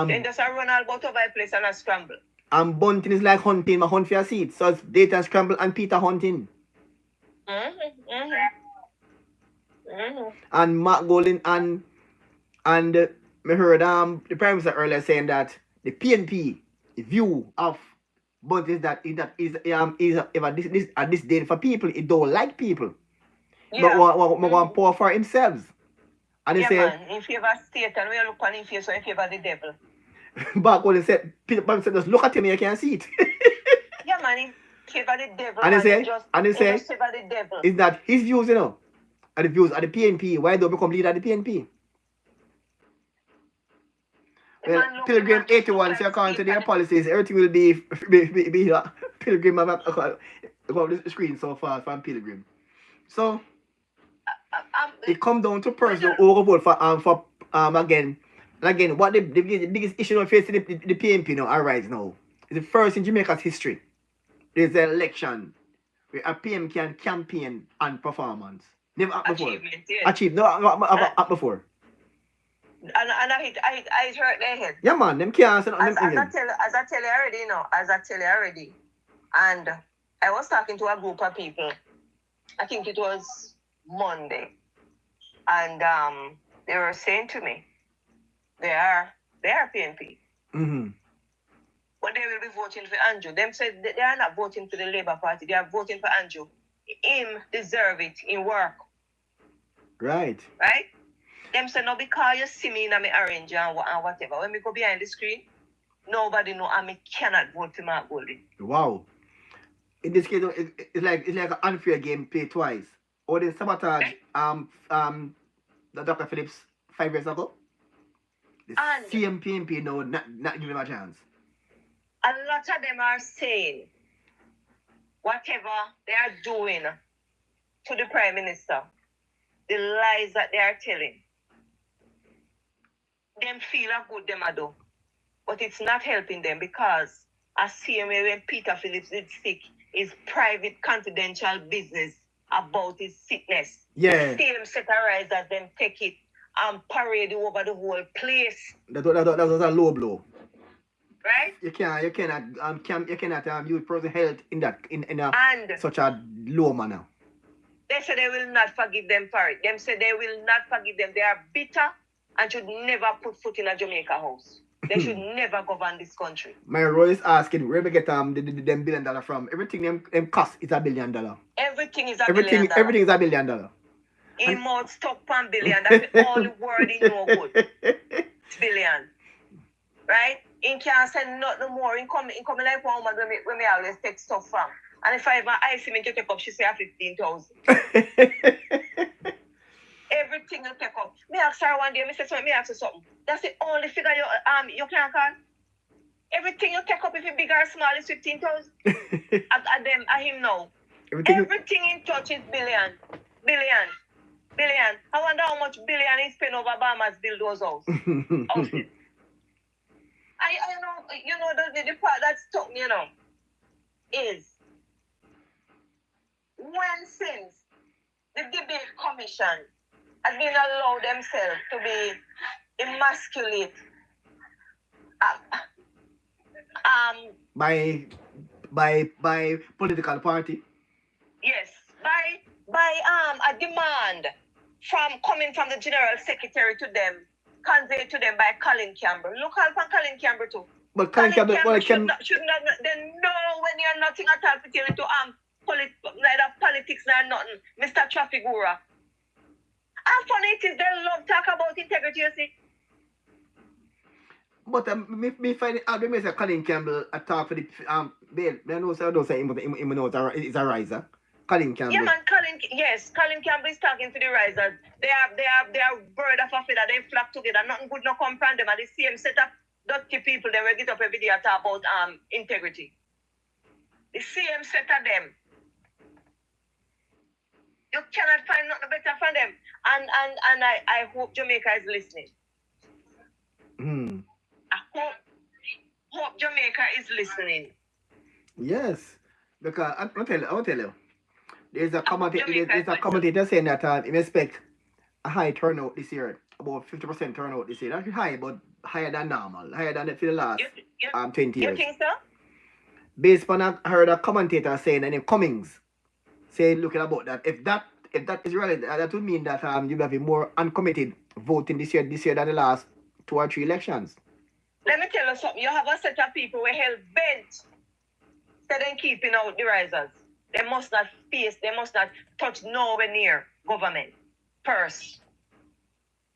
Then just a run all about over a place and a scramble. And bunting is like hunting, my hunt for a seat. So it's Dayton Scramble and Peter hunting. And Mark Golden and me heard the Prime Minister earlier saying that the PNP, the view of but is that at this day for people, it don't like people. Yeah. But want power for themselves. And they say man, in favor of state and we look on in favor of the devil. Back when they said people said just look at him, you can't see it. Yeah man, in favor of the devil. And they say just favor the devil. Is that his views, you know, are the views of the PNP. Why don't become leader of the PNP? Well, Pilgrim 81, so according to their policies, everything will be Pilgrim. I've got the screen so far from Pilgrim. So it comes down to person who vote for again. What the biggest issue facing the PNP now arise now is the first in Jamaica's history. There's an election where a PM can campaign on performance. Never happened before. Achieved. No, happened before. And I hurt their head. Yeah, man, them can't. As I tell you already. And I was talking to a group of people. I think it was Monday. And they were saying to me, they are PNP. But they will be voting for Andrew. Them said they are not voting for the Labour Party. They are voting for Andrew. Him deserve it in work. Right? Them say no because you see me in my orange and whatever. When we go behind the screen, nobody know and me cannot vote for Mark Goldie. Wow. In this case, it's like an unfair game played twice. Or they sabotage the Dr. Phillips 5 years ago. The same PNP now not giving him a chance. A lot of them are saying whatever they are doing to the Prime Minister, the lies that they are telling. Them feel how good them are do. But it's not helping them because I see him when Peter Phillips did sick, his private confidential business about his sickness. Yeah. The same set of rise as them take it and parade it over the whole place. That was a low blow. Right? You cannot use person health in such a low manner. They say they will not forgive them for it. Them say they will not forgive them. They are bitter and should never put foot in a Jamaica house. They should never govern this country. My role is asking where we get them $1 billion from. Everything them cost is $1 billion. Everything is $1 billion. Everything is $1 billion. He mouth stuck on billion. That's the only word he know good. It's billion. Right? He can't say nothing more. He come like one woman when me always take stuff from. And if I ever ice him to take up, she say 15,000. Everything will take up. Me ask her one day, me ask her something. That's the only figure you can call. Everything you take up, if it's big or small, is 15,000. At him now. Everything in touch is billion. I wonder how much billion he spent over Obama's build those houses. You know, the part that struck me, is when since the debate commission has been allowed themselves to be emasculate by political party. Yes, by a demand coming from the General Secretary to them, conveyed to them by Colin Campbell. Look out for Colin Campbell too. But Colin Campbell should not then know when you're nothing at all pertaining to neither politics nor nothing, Mr. Trafigura. How funny it is they love talk about integrity, you see. But me find it out when say Colin Campbell talk for the bail. They know say don't say him is a riser. Colin Campbell. Yeah, man, Colin Campbell is talking to the risers. They are bird of a feather. They flock together. Nothing good no come from them. And the same set of dirty people they will get up every day and talk about integrity. The same set of them. You cannot find nothing better from them. And I hope Jamaica is listening. I hope Jamaica is listening. Yes, because I will tell you. There's a commentator saying that he expect a high turnout this year, about 50% turnout this year. Not high, but higher than normal, higher than for the last 20 years. You think so? Based on I heard a commentator saying, and in Cummings saying, looking about that, if that is reality, that would mean that you will have more uncommitted voting this year than the last 2 or 3 elections. Let me tell you something. You have a set of people who hell bent so then keeping out the risers. They must not touch nowhere near government purse.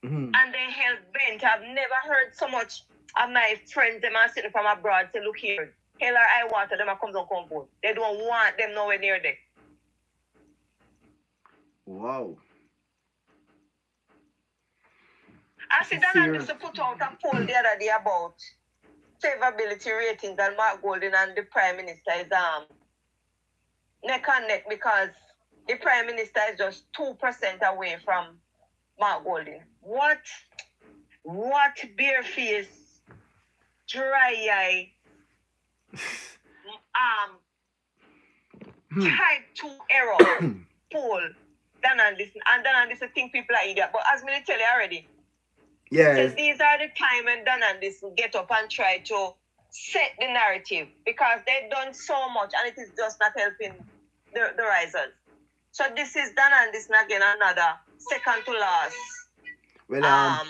And they hell bent. I've never heard so much of my friends them are sitting from abroad say, look here, hell or I water them come down come vote. They don't want them nowhere near them. Wow. I see Donald used to put out a poll the other day about favorability ratings that Mark Golding and the Prime Minister is neck and neck because the Prime Minister is just 2% away from Mark Golding. What bare-face, dry eye, type 2 error poll Donald this think people are idiot. But as me tell you already, yes. These are the time when Donald get up and try to set the narrative because they've done so much and it is just not helping the risers. So this is Donald again another second to last. Well,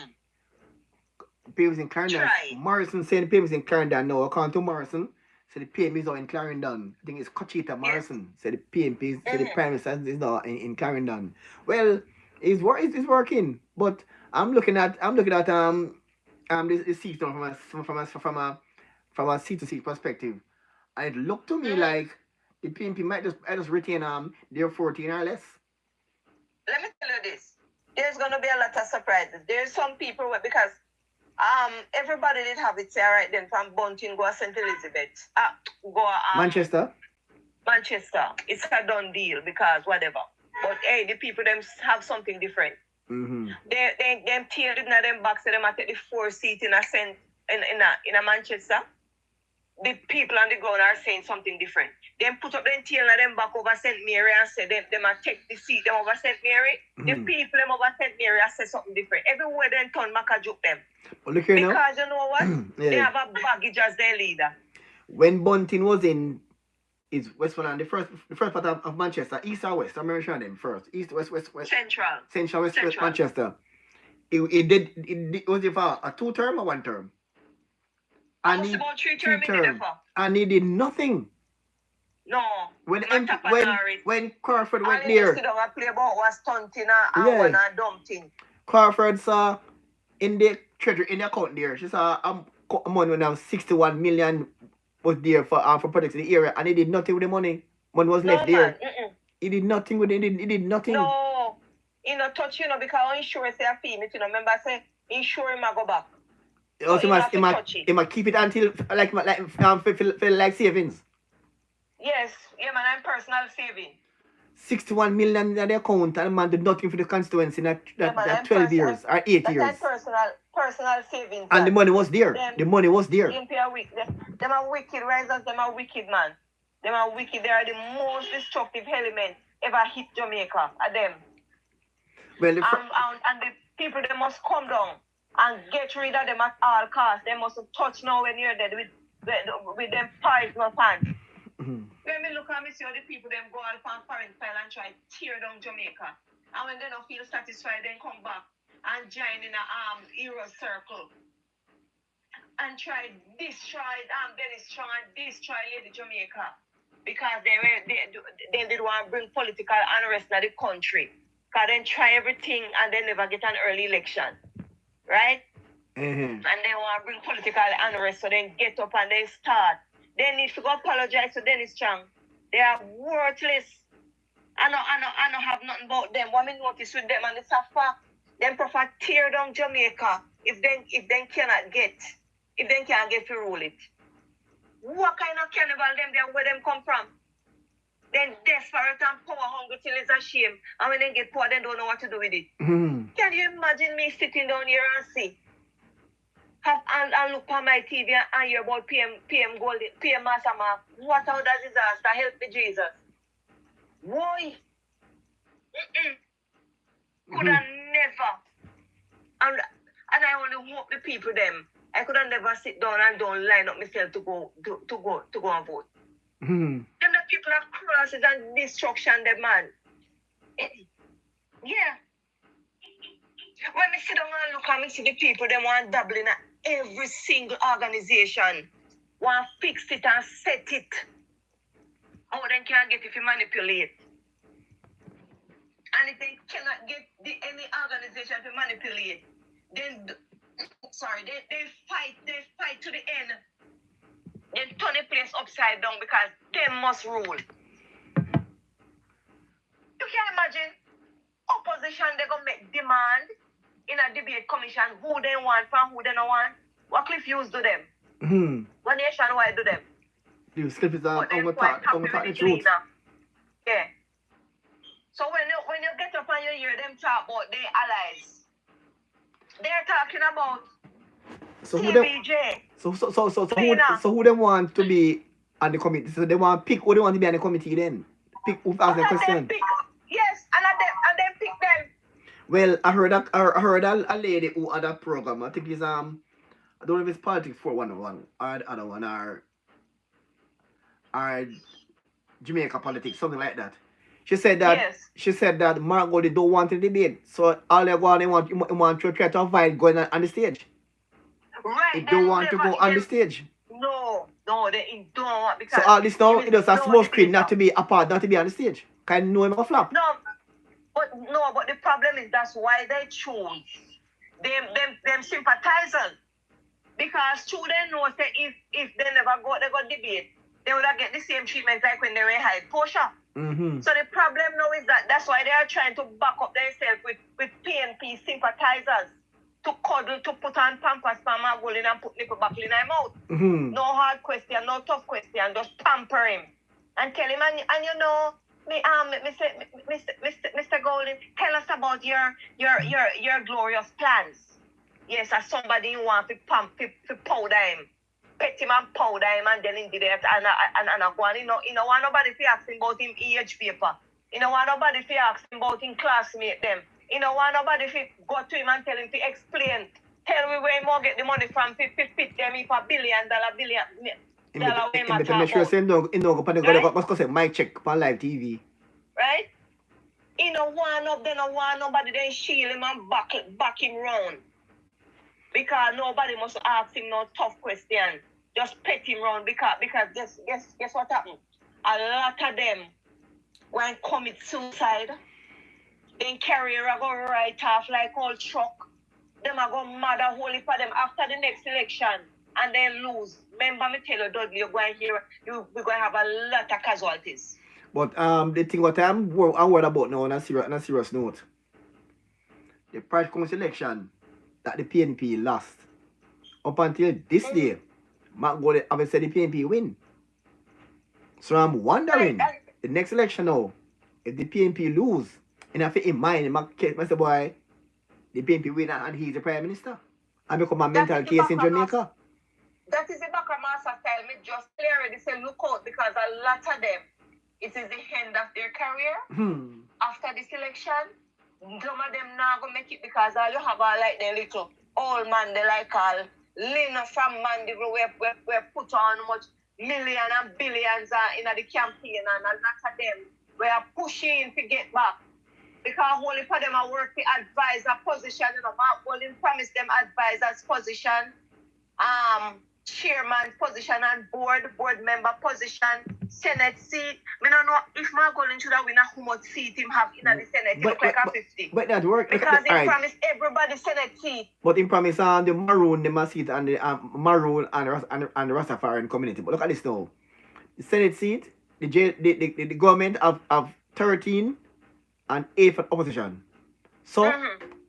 people in Clarendon. Morrison saying the papers in Clarendon now. According to Morrison, so the PMP is out in Clarendon. I think it's Conchita Morrison. Yes. So the PMP, so the Prime Minister is now in Clarendon. Well, it's working, but I'm looking at this seat from a seat to seat perspective. And it looked to me like the PMP might just retain their 14 or less. Let me tell you this. There's gonna be a lot of surprises. There's some people because everybody did have it say right then from Bunting go to St. Elizabeth. Manchester. It's a done deal because whatever. But hey, the people them have something different. They tailed in them back, so them at the 4 seat in a Manchester. The people on the ground are saying something different. Them put up them tail them back over St. Mary and say them take the seat them over St. Mary. The people them over St. Mary say something different. Everywhere they turn back a joke them. Well, look here because now. you know what? They have a baggage as their leader. When Bunting was in Westmoreland, the first part of Manchester, east or west, I'm mentioning them first. East, west. Central, west, Manchester. It was it for a 2-term or 1 term? And it was about 3 terms. And he did nothing. No. When Crawford went there. Sit down and play about was stunting and one and dumb thing. Crawford saw in the treasury in the account there. She saw money when 61 million was there for projects in the area, and he did nothing with the money. Money was left there. He did nothing with it. He did nothing. No, he not touch because insurance say a fee. Remember I say insurance might go back. Also, you have to touch it. he must keep it until like savings. Yes, yeah, man, I'm personal saving. 61 million in the account, and man did nothing for the constituency in that 12 years or 8 years. Personal savings. And the money was there. The money was there. Them are wicked risers, them are wicked, man. Them are wicked. They are the most destructive element ever hit Jamaica. Are them. Well, and the people, they must come down and get rid of them at all costs. They must touch now when you're dead with them pies no pants. When me look at me see how the people them go out from foreign file and try to tear down Jamaica. And when they don't feel satisfied, then come back and join in a hero circle. And try destroy Dennis Strong and destroy Lady Jamaica. Because they did want to bring political unrest in the country. Because they try everything and they never get an early election. Right? And they want to bring political unrest, so then get up and they start. They need to go apologize to Dennis Strong. They are worthless. I don't have nothing about them. What I notice with them, and it's a fact. Them prefer tear down Jamaica if they can't get to rule it. What kind of cannibal them there, where them come from? Then desperate and power hungry till it's a shame. And when they get poor, they don't know what to do with it. Can you imagine me sitting down here and see? And look on my TV and hear about PM Golden, PM Masama. What a disaster. Help me, Jesus. Why? Could have never. And I only hope the people them. I could have never sit down and don't line up myself to go and vote. And the people are crosses and destruction, the man. Yeah. When I sit down and look at me, see the people, they want doubling at every single organization. Want fix it and set it. How they can't get if you manipulate. And if they cannot get any organization to manipulate, then they fight to the end. Then turn the place upside down because they must rule. You can imagine opposition, they're gonna make demand in a debate commission who they want from who they don't want. What Cliff used to them? What nationwide do them? You Cliff is talk the truth. Yeah. So when you get up and you hear them talk about their allies, they're talking about CBJ. So who they want to be on the committee? So they want to pick who they want to be on the committee then? Pick who ask the question. Yes, and then pick them. Well, I heard a lady who had a program. I think it's I don't know if it's Politics 411 or the other one or Jamaica Politics, something like that. She said that Margot they don't want to debate. So all they want to try to avoid going on the stage. Right. They don't want to go on the stage. No, they don't want because so all this now it does a small screen not to be apart, not to be on the stage. Can you know him a flop? No, but the problem is that's why they choose them sympathizers. Because they know that if they never go debate, they would have get the same treatment like when they were high Portia. So the problem now is that's why they are trying to back up themselves with PNP sympathizers to cuddle, to put on pampers for Margolin and put nipple back in his mouth. No hard question, no tough question, just pamper him and tell him and you know Mr. Golden, tell us about your glorious plans. Yes, as somebody you want to pump to powder him. Pet him and powder him and then into that and go on. You know want nobody to ask him about him EH paper. You know want nobody to ask him about him classmate them. You know want nobody to go to him and tell him to explain. Tell me where he more get the money from to fit them if $1 billion. Make sure say no go say mic check on live TV. Right? You know want nobody then shield him and back him round. Because nobody must ask him no tough question. Just pet him round because guess what happened? A lot of them when commit suicide, then carrier go right off like old truck. Them are go mad a whole heap of them after the next election and then lose. Remember me tell you, Dudley, we're going to have a lot of casualties. But the thing what I'm worried about now on a serious note. The Pride Council election that the PNP lost up until this day, Mark Gole have said the PNP win. So I'm wondering, the next election now, if the PNP lose, and I think in mind, Mr. Boy, the PNP win and he's the Prime Minister. And become a mental case in Jamaica. That is the Master style. Me just clearly say look out because a lot of them, it is the end of their career. After this election, some of them not gonna make it because all you have are like the little old man, they like all Lena from Mandeville, we put on much millions and billions in the campaign, and a lot of them we are pushing to get back. Because only for them are work the advisor position, you know, only promise them advisors position, chairman position and board member position, Senate seat. I don't know if Margolin should have win how much seat him have in the Senate. It look like a 50. But that work because he promised everybody Senate seat. But he promised the Maroon the seat and the Maroon and the Rastafarian community. But look at this now. The Senate seat, the government of 13 and 8 for opposition. So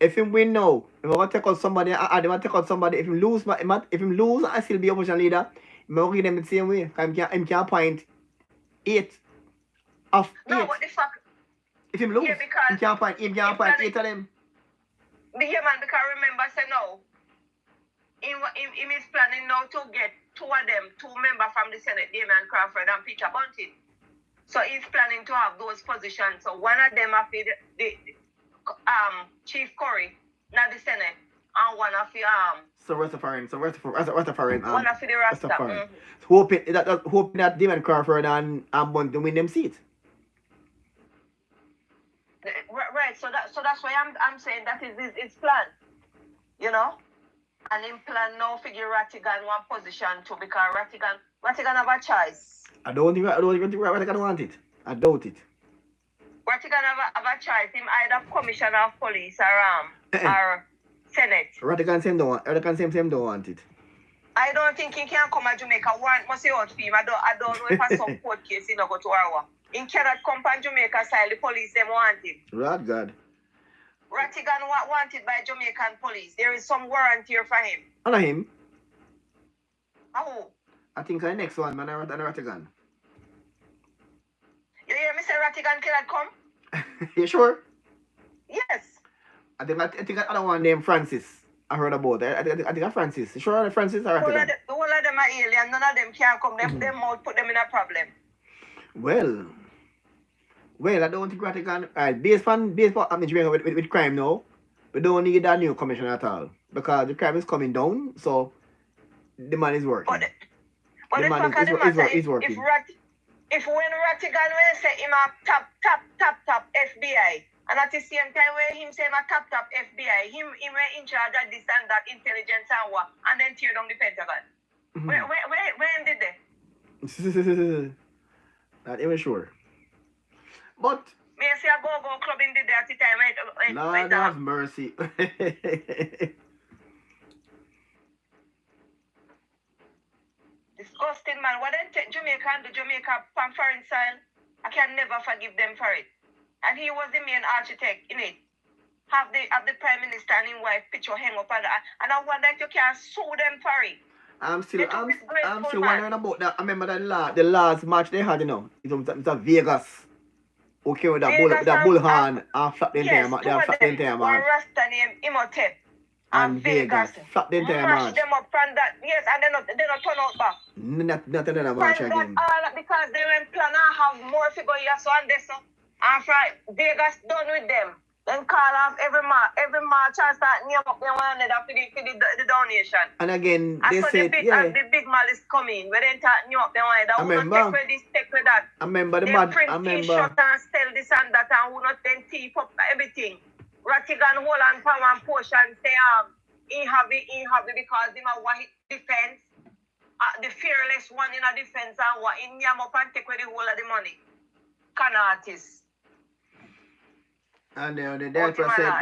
if him win now, if I want to take out somebody, I want to take out somebody. If him lose, I still be opposition leader. I'm going to give them the same way. Him can appoint 8 of 8. No, what the fuck? If him lose, he can appoint 8 of them. Yeah, man, because remember, say no. He is planning now to get 2 of them, 2 members from the Senate, Damian Crawford and Peter Bunting. So he's planning to have those positions. So one of them of the Chief Curry, not the Senate, and one of the Rastafarian. One of the Rastafarian. Hoping that Damian Crawford and Bunting win them seats. Right. So that's why I'm saying that is his plan. You know? And in plan now figure Rattigan one position too, because Rattigan have a choice. I don't think Rattigan want it. I doubt it. Rattigan have a choice. Him either commissioner of police or Senate. Rattigan same don't want it. I don't think he can come to Jamaica. One must say out for him. I don't know if I some court case he not go to Arwa. He cannot come to Jamaica style. The police them want him. Right, God. Rattigan wanted by Jamaican police. There is some warrant here for him. I know him. Who? I think the next one, man, Rattigan. You hear me say Rattigan cannot come? You sure? Yes. I think another one named Francis. I heard about it. I think Francis. You sure Francis or Rattigan? The whole of them are alien. None of them can come. Them mouth put them in a problem. Well, I don't think Rattigan. Based on Jamaica with crime now, we don't need a new commissioner at all because the crime is coming down. So the man is working. But the man is working. If when Rattigan will say him a top FBI, and at the same time when him say him a top FBI, him in charge of this and that intelligence and what, and then tear down the Pentagon. When did they? Not even sure. But may I say a go club in the day at the time? Lord have mercy. Disgusting, man. What they take Jamaica and the Jamaica from foreign soil, I can never forgive them for it. And he was the main architect in it. Have the Prime Minister and his wife picture hang up on that. And I wonder if you can sue them for it. I'm still wondering about that. I remember the last match they had, you know. It was Vegas. Okay, with that bullhorn and flap the entire match. They have flap the entire match. One Rasta named Imhotep. And Vegas. Flap the entire match. Mash them up from that. Yes, and they not turn out back. Not another match again. Because they went plan to have more figure here so and this. And Vegas done with them. Then call off every match and start name up them one another for the donation. And again, they said, the big malice come in, where they start name up them one another. Who not take with this, take with that. I remember they print t-shirt and sell this and that, and who not then teep up everything. Rattigan hold on for one portion, say he have it because he might want defense. The fearless one in a defense and what in name up and take with the whole of the money. Can artists. And the diaspora said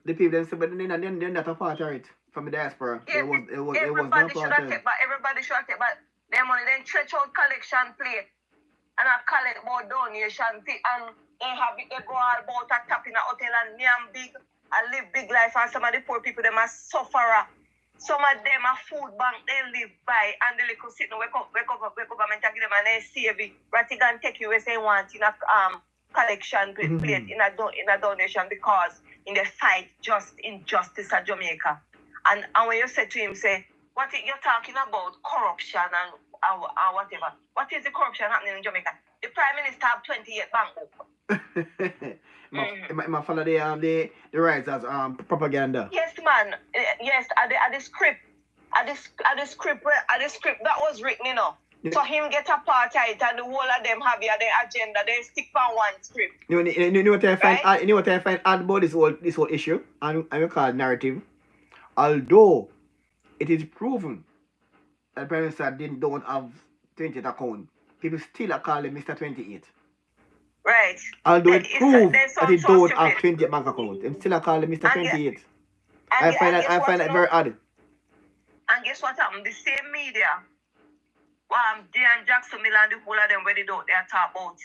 the people them said, but they're not a part of it from the diaspora. Yeah, everybody should have take, but their money then stretch out collection plate and I collect more donation and have it they go all about a tap in a hotel and name big and live big life and some of the poor people them are sufferer. Some of them are food bank they live by, and the little sit wake up government and give them and they save it. Rather than take you as they want in a collection plate in a donation because in the fight just injustice at Jamaica. And when you say to him, say, what you're talking about corruption and whatever. What is the corruption happening in Jamaica? The Prime Minister have 28 bank book. My follow the rights as propaganda. Yes, man. Yes, at the script. At the script that was written, you know. So him get a part of it and the whole of them have their agenda. They stick for one script. You know what I find right? You know what I find odd about this whole issue? And I call it narrative. Although it is proven that Prime Minister don't have 28 account, people still are calling Mr. 28. Right. Although it proves that he don't have 28 bank account, and still are calling Mr. 28. I find that very odd. And guess what happened? The same media, Dan Jackson Miller and the whole of them where they don't they talk about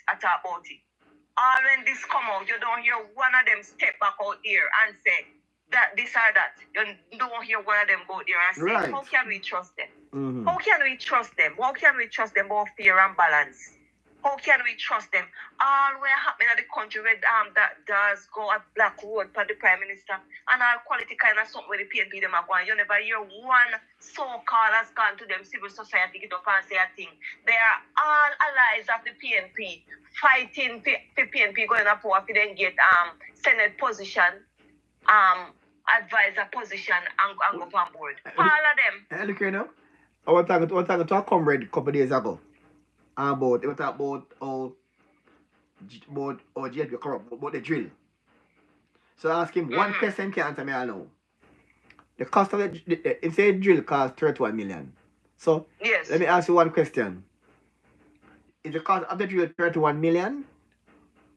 it. All when this come out, you don't hear one of them step back out there and say that this or that. You don't hear one of them go there and say, right. How can we trust them? Mm-hmm. How can we trust them? How can we trust them both fair and balance? How can we trust them? All where happening at the country where that does go a black road for the Prime Minister and all quality kind of something where the PNP them are going. You never hear one so-called has gone to them civil society get up and say a thing. They are all allies of the PNP fighting for PNP going up for them get Senate position, advisor position and go on board. All of them. Look here now. I was talking to a comrade a couple of days ago. About GHB corrupt, about the drill. So I asked him one question, can answer me I know. The cost of the drill costs 31 million. So yes. Let me ask you one question. Is the cost of the drill 31 million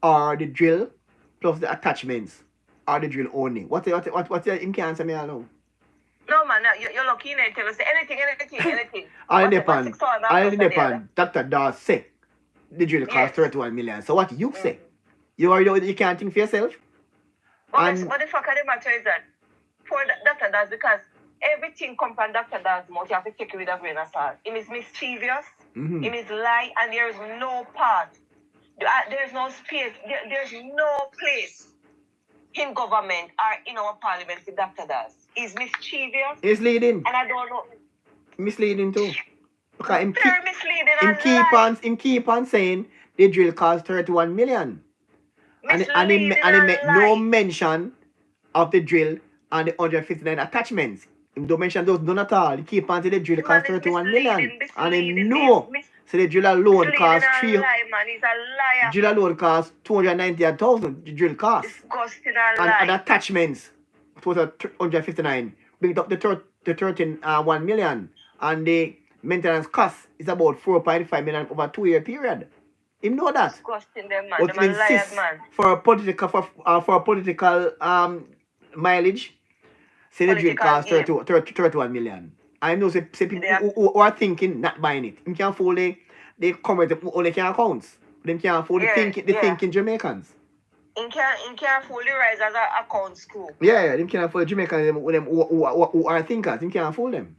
or the drill plus the attachments or the drill only? What's your can answer me I know? No man, you're lucky in tell us anything. I depend. Dr. Dawes say the drill costs 31 million. So what you say? You can't think for yourself? What the fuck of the matter is that for Dr. Dawes, because everything comes from Dr. Dawes' mouth, you have to take it with a grain of salt. It is mischievous, it is lie, and there is no part. There's no space, there's no place in government or in our parliament for Dr. Dawes. He's mischievous. He's leading. And I don't know. Misleading too. Very misleading. Him keep on saying the drill costs 31 million. And he make no mention of the drill and the 159 attachments. He don't mention those none at all. He keep on saying the drill costs 31 million. And he know. So the drill alone costs He's a liar. Drill alone costs 290,000. The drill costs. Disgusting and attachments. Total 159, bring it up to 1 million, and the maintenance cost is about 4.5 million over a 2-year period. You know that. Disgusting them, man. But them liars, man. For a political mileage, say the drill cost 31 million. I know say people who are thinking not buying it. You can't fool the comment only can accounts. Them can't fool the thinking Jamaicans. In can't fully rise as an account school. Yeah, them can't fool Jamaicans them who are thinkers. Them can't fool them.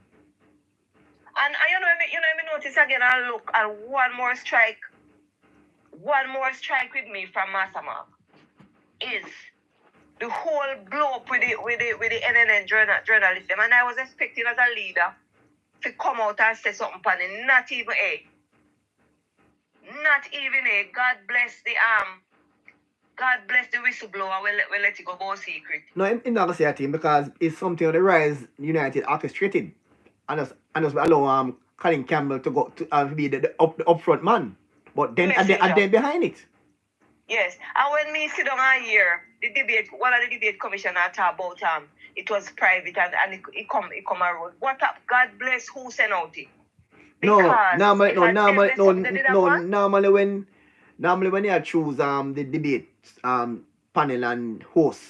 And you know me notice again. I look at one more strike with me from Massama is the whole blow up with the NNN journalism. And I was expecting as a leader to come out and say something upon it. Not even a. God bless the whistleblower. We'll let it go about secret. No, I'm not gonna say a thing because it's something on the Rise United orchestrated, and just allow Colin Campbell to go to be the upfront man, but then and then behind it. Yes, and when me sit down here, one of the debate commissioner talk about it was private and it come a road. What up? God bless who sent out it. Normally when you choose the debate panel and host,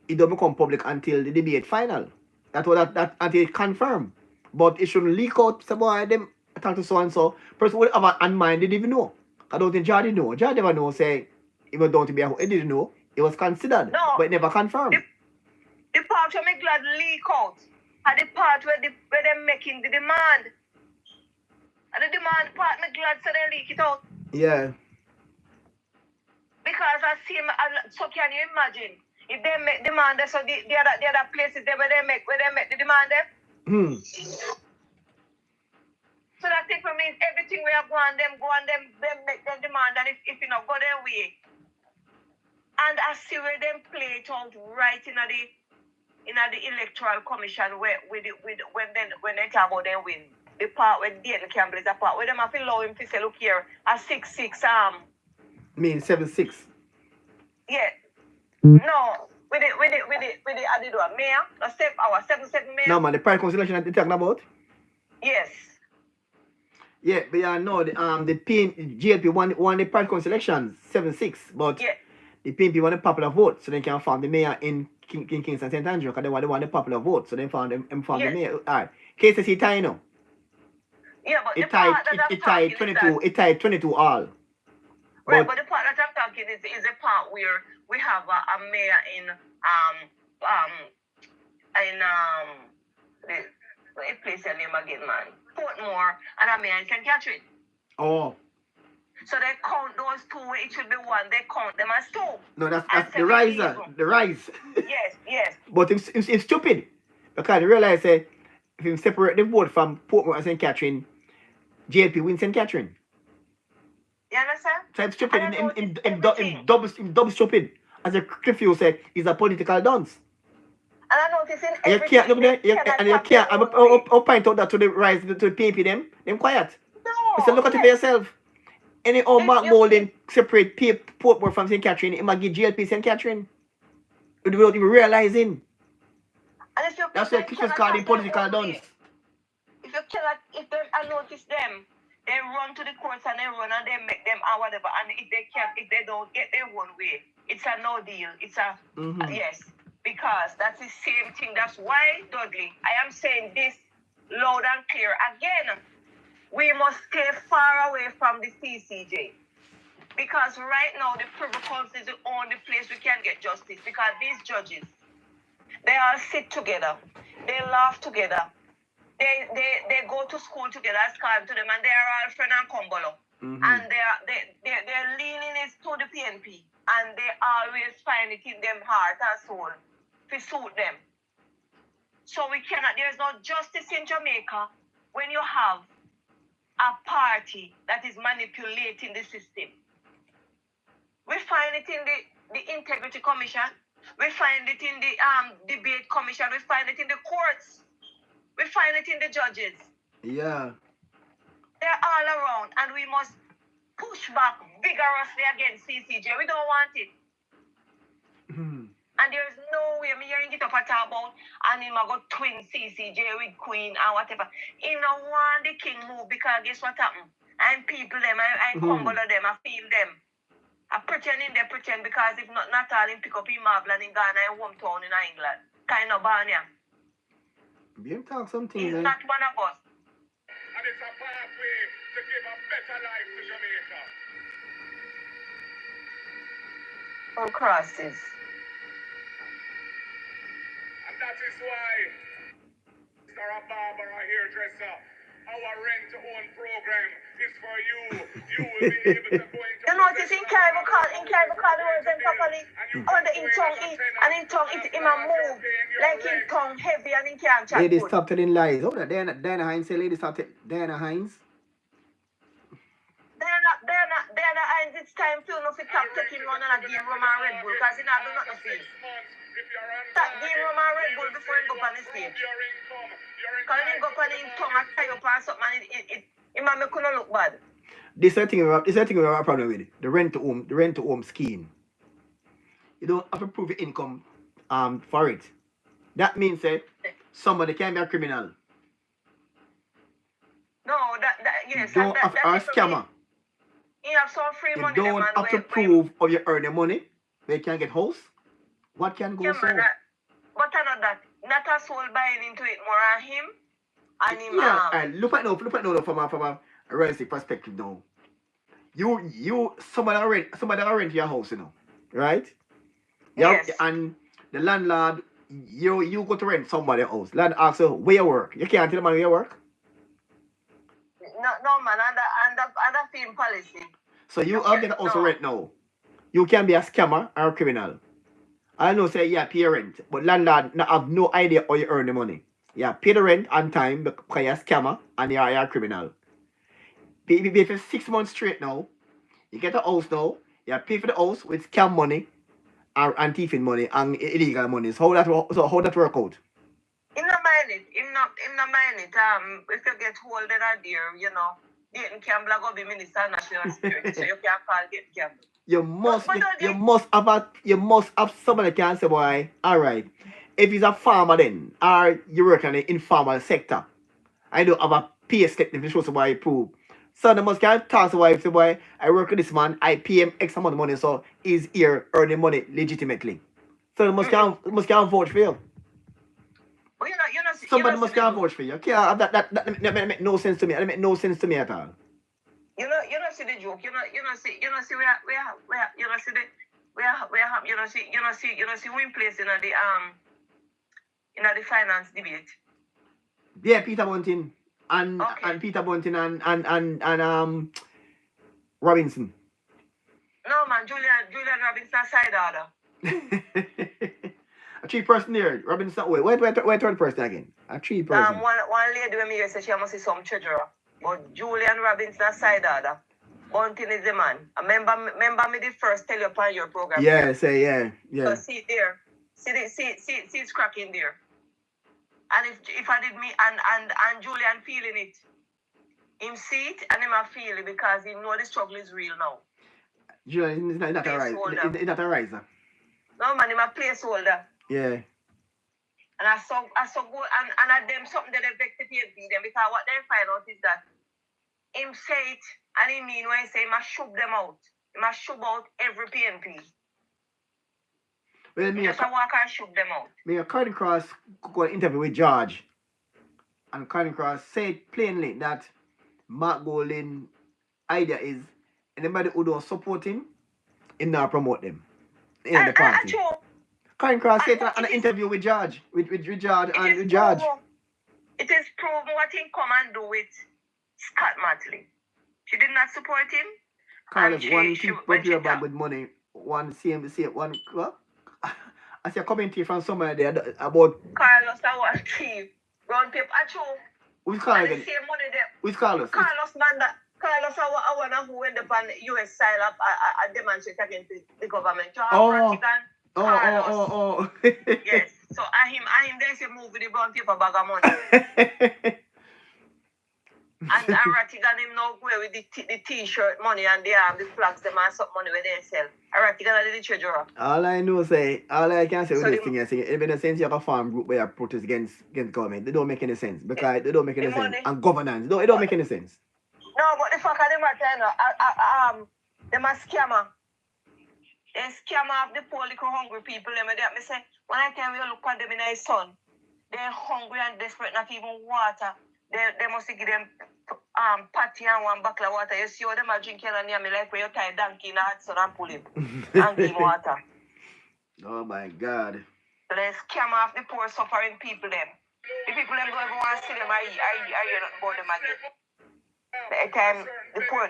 it don't become public until the debate final. That's what that until it confirmed. But it shouldn't leak out. Some boy them talk to so and so. Person would have an mind, they didn't even know. I don't think Jad didn't know. Jad never know say even don't to be a he didn't know. It was considered, but it never confirmed. The part of me glad leak out. At the part where they're making the demand. And the demand part, me glad so they leak it out. Yeah. Because I see, so can you imagine? If they make demand, so the other places there where they make the demand there. So that it means everything we are going them make them demand, and if you not go their way. And I see where them play it out right in the electoral commission where when they talk about them win. The part where Dayton Campbell is a part where them have to allow him to say, look here, a 6-6 mean 7-6. Yeah. No, with the added one mayor, our 7-7 mayor. No man, the pride constellation that they talking about? Yes. Yeah, but yeah, no, the GLP won the pride constellation 7-6, but yeah. The PNP won the popular vote, so they can form the mayor in Kingston St. Andrew because they won the popular vote, so they found the mayor. Alright. KCC tie now. Yeah, but it tied 22. It tied 22 all. Right, but the part that I'm talking is the part where we have a mayor in the place your name again, man. Portmore and a mayor in St. Catherine. Oh. So they count those two. It should be one. They count them as two. No, that's the rise. The rise. Yes. But it's stupid because they realize that if you separate the vote from Portmore and St. Catherine, JLP wins St. Catherine. You understand? So it's stupid. In double stupid. As a Cliffy said, he's a political dunce. And I notice in everything. You can't look there. You can't. I'll point out that to the rise to the PNP them quiet. No. So look at it for yourself. Any old Mark Molding separate Portmore from St. Catherine, it might give GLP St. Catherine. Without even realizing. That's why Clifford's called him political dunce. If I notice them, they run to the courts and they run and they make them or whatever. And if they don't get their own way, it's a no deal. It's a yes. Because that's the same thing. That's why, Dudley, I am saying this loud and clear again. We must stay far away from the CCJ. Because right now, the Privy Council is the only place we can get justice. Because these judges, they all sit together. They laugh together. They go to school together, as called to them, and they are all friend and cumbolo. And their leaning is to the PNP. And they always find it in them heart and soul to suit them. So there's no justice in Jamaica when you have a party that is manipulating the system. We find it in the Integrity Commission. We find it in the Debate Commission. We find it in the courts. We find it in the judges. Yeah. They're all around, and we must push back vigorously against CCJ. We don't want it. And there's no way me hearing it up at all about and him go twin CCJ with Queen or whatever. He no want the king move because guess what happened? I'm people them, I cumble them, I feel them. I pretend because if not all him pick up in Marble and in Ghana and hometown in England. Kind of Barnia. You talk something. He's not one of us. And it's a pathway to give a better life to Jamaica. On crosses. And that is why Sarah Barbara hairdresser, our rent-to-own program is for you. You will be able to go into... You notice in Caribou call the words and properly. Under in tongue it in a move. Like in tongue heavy and in can't chat. Ladies stop telling lies. Oh, Diana Hines say ladies stop Diana Hines. Diana Hines, it's time to know if you stop taking one and give Roman Red Bull because he not do nothing for you. Stop giving Roman Red Bull before he go on the stage. Because he go on his tongue and tie up and something and it might make you look bad. This is the thing we have a problem with. The rent to home scheme. You don't have to prove your income for it. That means that somebody can be a criminal. No, yes. Don't have a scammer. You have some free money. You don't have to prove how you earn the money. They can get house. What can go so? But I know that not a soul buying into it more on him and him. Yeah, look at now from a realistic perspective now. Somebody rent your house, you know, right? Yes. And the landlord, you go to rent somebody else. Land asks you where you work. You can't tell the man where you work. No, man, under film policy. So you are get also rent now. You can be a scammer or a criminal. I know say yeah, pay rent, but landlord have no idea how you earn the money. Yeah, pay the rent on time because you're a scammer and you're a criminal. Pay for 6 months straight now. You get a house now. You pay for the house with scam money and thieving money and illegal money. So how that work out? Him not mind it. Him not mind it. If you get hold of that dear, you know, Dayton Campbell go be Minister of National Security, so you can't call Dayton Campbell. You must have somebody that can say, boy, all right. If he's a farmer then, or you work in the informal sector, I don't have a pay slip to show somebody prove. So they must can toss away say, boy, I work with this man, I pay him X amount of money, so he's here earning money legitimately. So they must can vouch for you. Well, somebody must can vouch for you. That make no sense to me. That make no sense to me at all. You know, see the joke. You know, see who in place in the finance debate. Yeah, Peter Bunting and Peter Bunting and Robinson. No man, Julian Robinson side order. A 3-person there. Robinson. Wait, third person again. A 3-person. One lady when me say she must see some treasurer. But Julian Robinson side order. Bunting is the man. Remember me the first tell you upon your program. Yeah, say yeah. So see there. See it's cracking there. And if I did me and Julian feeling it, him see it and him a feel it because he know the struggle is real now. Julian is not a riser. It's not a riser. No man, him a placeholder. Yeah. And I saw good and at them something that they vex the PNP them because what they find out is that him say it and he mean when he say he must shove them out. He must shove out every PNP. Well, me just walk and shove them out. Me a Cardi Cross go interview with George. And Cardi Cross said plainly that Mark Golding idea is anybody who don't support him not promote them in the party. Cardi Cross said that in an interview with George. With George and with George. It is proven what he come and do with Scott Matley. She did not support him. Carlos, one keep popular bag with money. One CMC, one what? I see a commentary from somewhere there about Carlos that was thief. Round paper achoo. Who's Carlos? The same money there. Who's Carlos? Carlos man that Carlos I wanna who went up on US side up a demonstrate against the government. Oh. Yes. So I him there say move with the brown paper bag of money. And Ratigan him now go with the t-shirt money and the flags them and some money where they sell. Ratigan is the treasurer. All I can say with this thing is in a sense you have a farm group where you protest against government. They don't make any sense because they don't make any sense. Money. And governance. It don't make any sense. No, but the fact of the matter, them a scammer. They scam off the poor little hungry people. Me say, when I can look at them in the sun, they're hungry and desperate, not even water. They must give them patty and one bottle of water. You see how them are drinking and me like when you tie a donkey in the hot sun and pull him and give him water. Oh my God. So they scam off the poor suffering people them. The people them don't even want to see them I hear nothing about them again. The time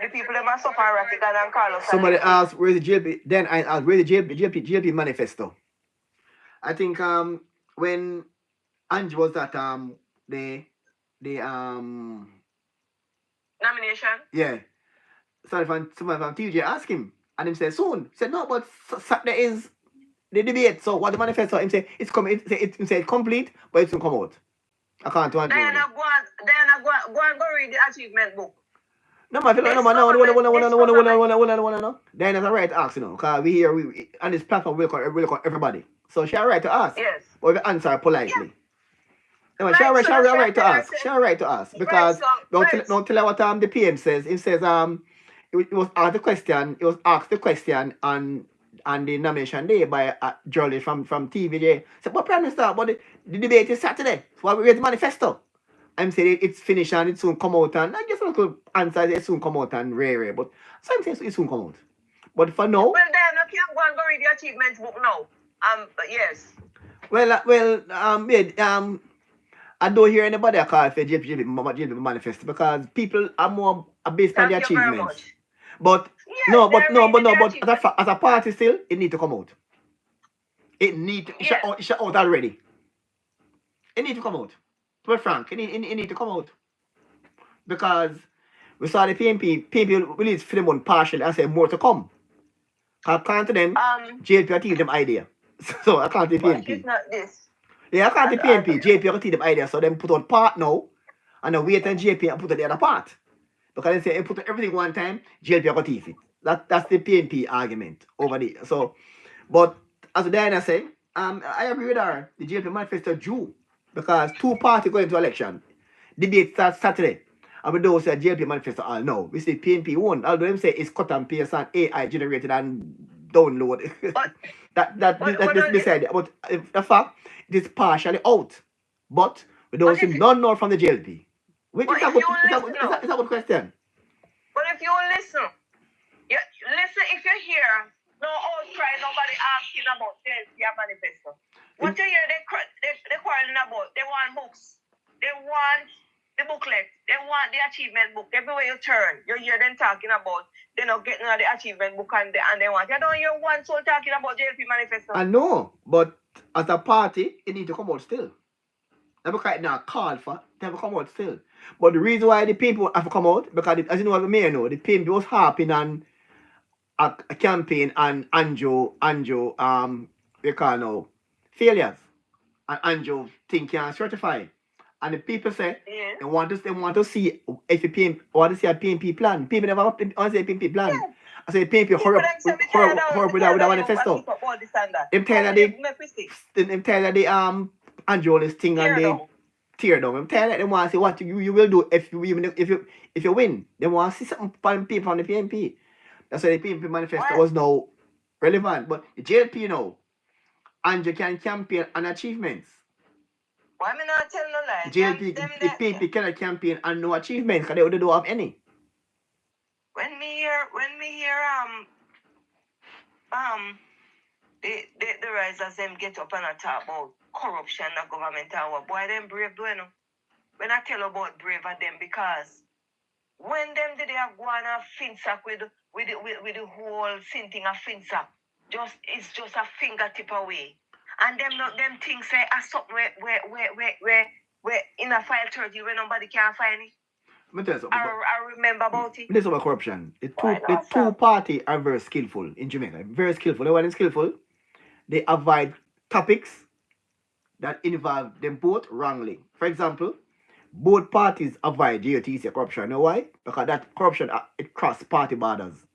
the people them are suffering Ratigan and Carlos. Somebody asked where's the JLP, then I asked where's the JLP manifesto. I think when Angie was at the nomination? Yeah. Somebody from TJ asked him and him said soon. He said no, but there is the debate. So what the manifesto him say it's coming it say it's complete, but it's gonna come out. I can't answer. Diana go and go read the achievement book. No, man, no. Diana's a right to ask, because we on this platform we call everybody. So she has a right to ask. Yes. But we answer politely. Yeah. No, she has a right to ask. She has a right to ask. Because don't tell her what the PM says. It says it was asked the question on the nomination day by a journalist from TVJ. So but Prime Minister, but the debate is Saturday. So why we read the manifesto? I'm saying it's finished and it soon come out, and I guess I could answer it soon come out and rare, but sometimes it soon come out. But for now, well then I can't go and go read the achievements book now. But yes. I don't hear anybody call for JP manifesto because people are more based on the Thank you very achievements. much. But Yes, they're reading their but achievements. as a party still, it need to come out. Yes. It should out already. It need to come out. To be frank, it need to come out. Because we saw the PNP release film one partially and say more to come. According to them, JP teach them idea. So I can't the But PNP. it's not this. Yeah, I can't the PNP. JP teach them idea. So them put out part now and then wait and JP and put out the other part. Because they say they put out everything one time, JP got teeth it. That's the PNP argument over there. So but as Diana said, I agree with her. The JP manifesto due because two parties going into election. Debate starts Saturday. And we don't say JP manifesto all no. We say PNP won. Although them say it's cut and paste and AI generated and download. that beside it. But the fact it is partially out. But we don't see none more from the JLP. Which is a good question. But if you listen, if you hear no outcry, nobody asking about JLP manifesto. What you hear they quarreling about, they want books. They want the booklet. They want the achievement book. Everywhere you turn, you hear them talking about they're not getting the achievement book and they want. You don't hear one soul talking about JLP manifesto. I know, but as a party, it need to come out still. Never quite now called for, they have to come out still. But the reason why the people have to come out, because as you know, the mayor know, the people was harping on a campaign and they call now failures. And Anjo think can certify. And the people say they want to see if the PNP want to see a PNP plan. People never want to see a PNP plan. Yeah. I say PNP hurry up with that manifesto. Them tell the Anjo this thing and they tear down. Them tell them want to see what you will do if you win. They want to see something from people from the PNP. That's why the PNP manifesto was now relevant. But the JLP now, Anjo can campaign on achievements. Why me not tell no lie? The PNP cannot campaign on no achievements because they don't have any. When me hear the risers them get up and talk about corruption in the government and what boy them brave do you know? When I tell about brave of them because when them did they have gone a finsack with the whole sin thing of finsack, it's just a fingertip away. And them things say something where in a file 30 where nobody can find it. I remember about it. This is about corruption. The two parties are very skillful in Jamaica. Very skillful. They are skillful. They avoid topics that involve them both wrongly. For example, both parties avoid JTC corruption. You know why? Because that corruption it cross party borders.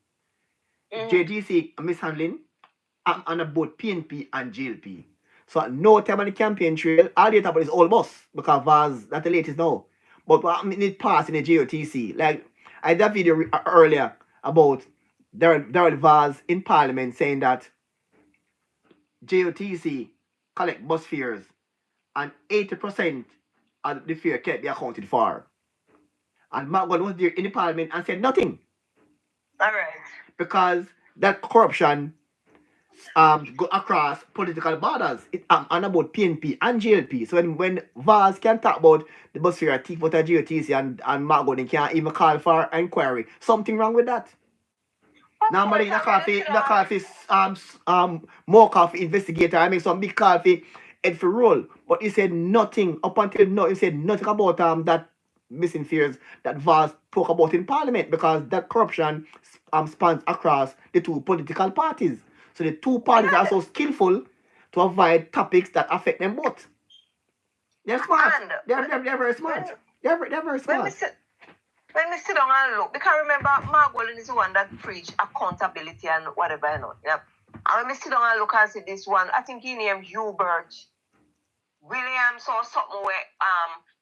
JTC mishandling on both PNP and JLP. So at no time on the campaign trail, all the top is all boss because Vaz that's the latest now. But what it passed in the JOTC. Like I did a video earlier about Daryl Vaz in Parliament saying that JOTC collect bus fares and 80% of the fare can't be accounted for. And Mark was there in the Parliament and said nothing. Alright. Because that corruption go across political borders. It on about PNP and JLP. So when Vaz can talk about the bus fare thief out of JOTC and Mark Gordon can't even call for inquiry, something wrong with that. Normally in a coffee more coffee investigator, I make some big coffee head for roll. But he said nothing up until now. He said nothing about that missing fares that Vaz talk about in Parliament because that corruption spans across the two political parties. So the two parties are so skillful to avoid topics that affect them both. They're smart. They're very smart. They're very smart. When we sit down and look, because remember, Mark Wallen is the one that preach accountability and whatever, you know. Yeah. And when we sit down and look and see this one, I think he named Hubert Williams or something where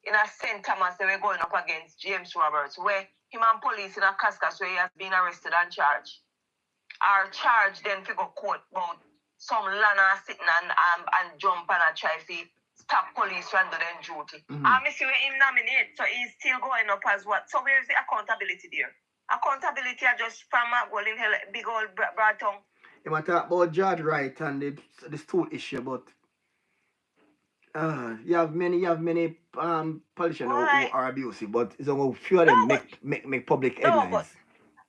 in a St. Thomas they were going up against James Roberts, where him and police in a Cascas where he has been arrested and charged. Are charged then to go court about some lana sitting and jump and try to stop police from doing their duty. I see where him nominate, so he's still going up as what? So where is the accountability there? Accountability are just from a golden hell, big old broad tongue. You want to talk about George Wright and the stool issue, but You have many politicians who Why? are abusive, but it's only few of No, them but make public no, headlines. but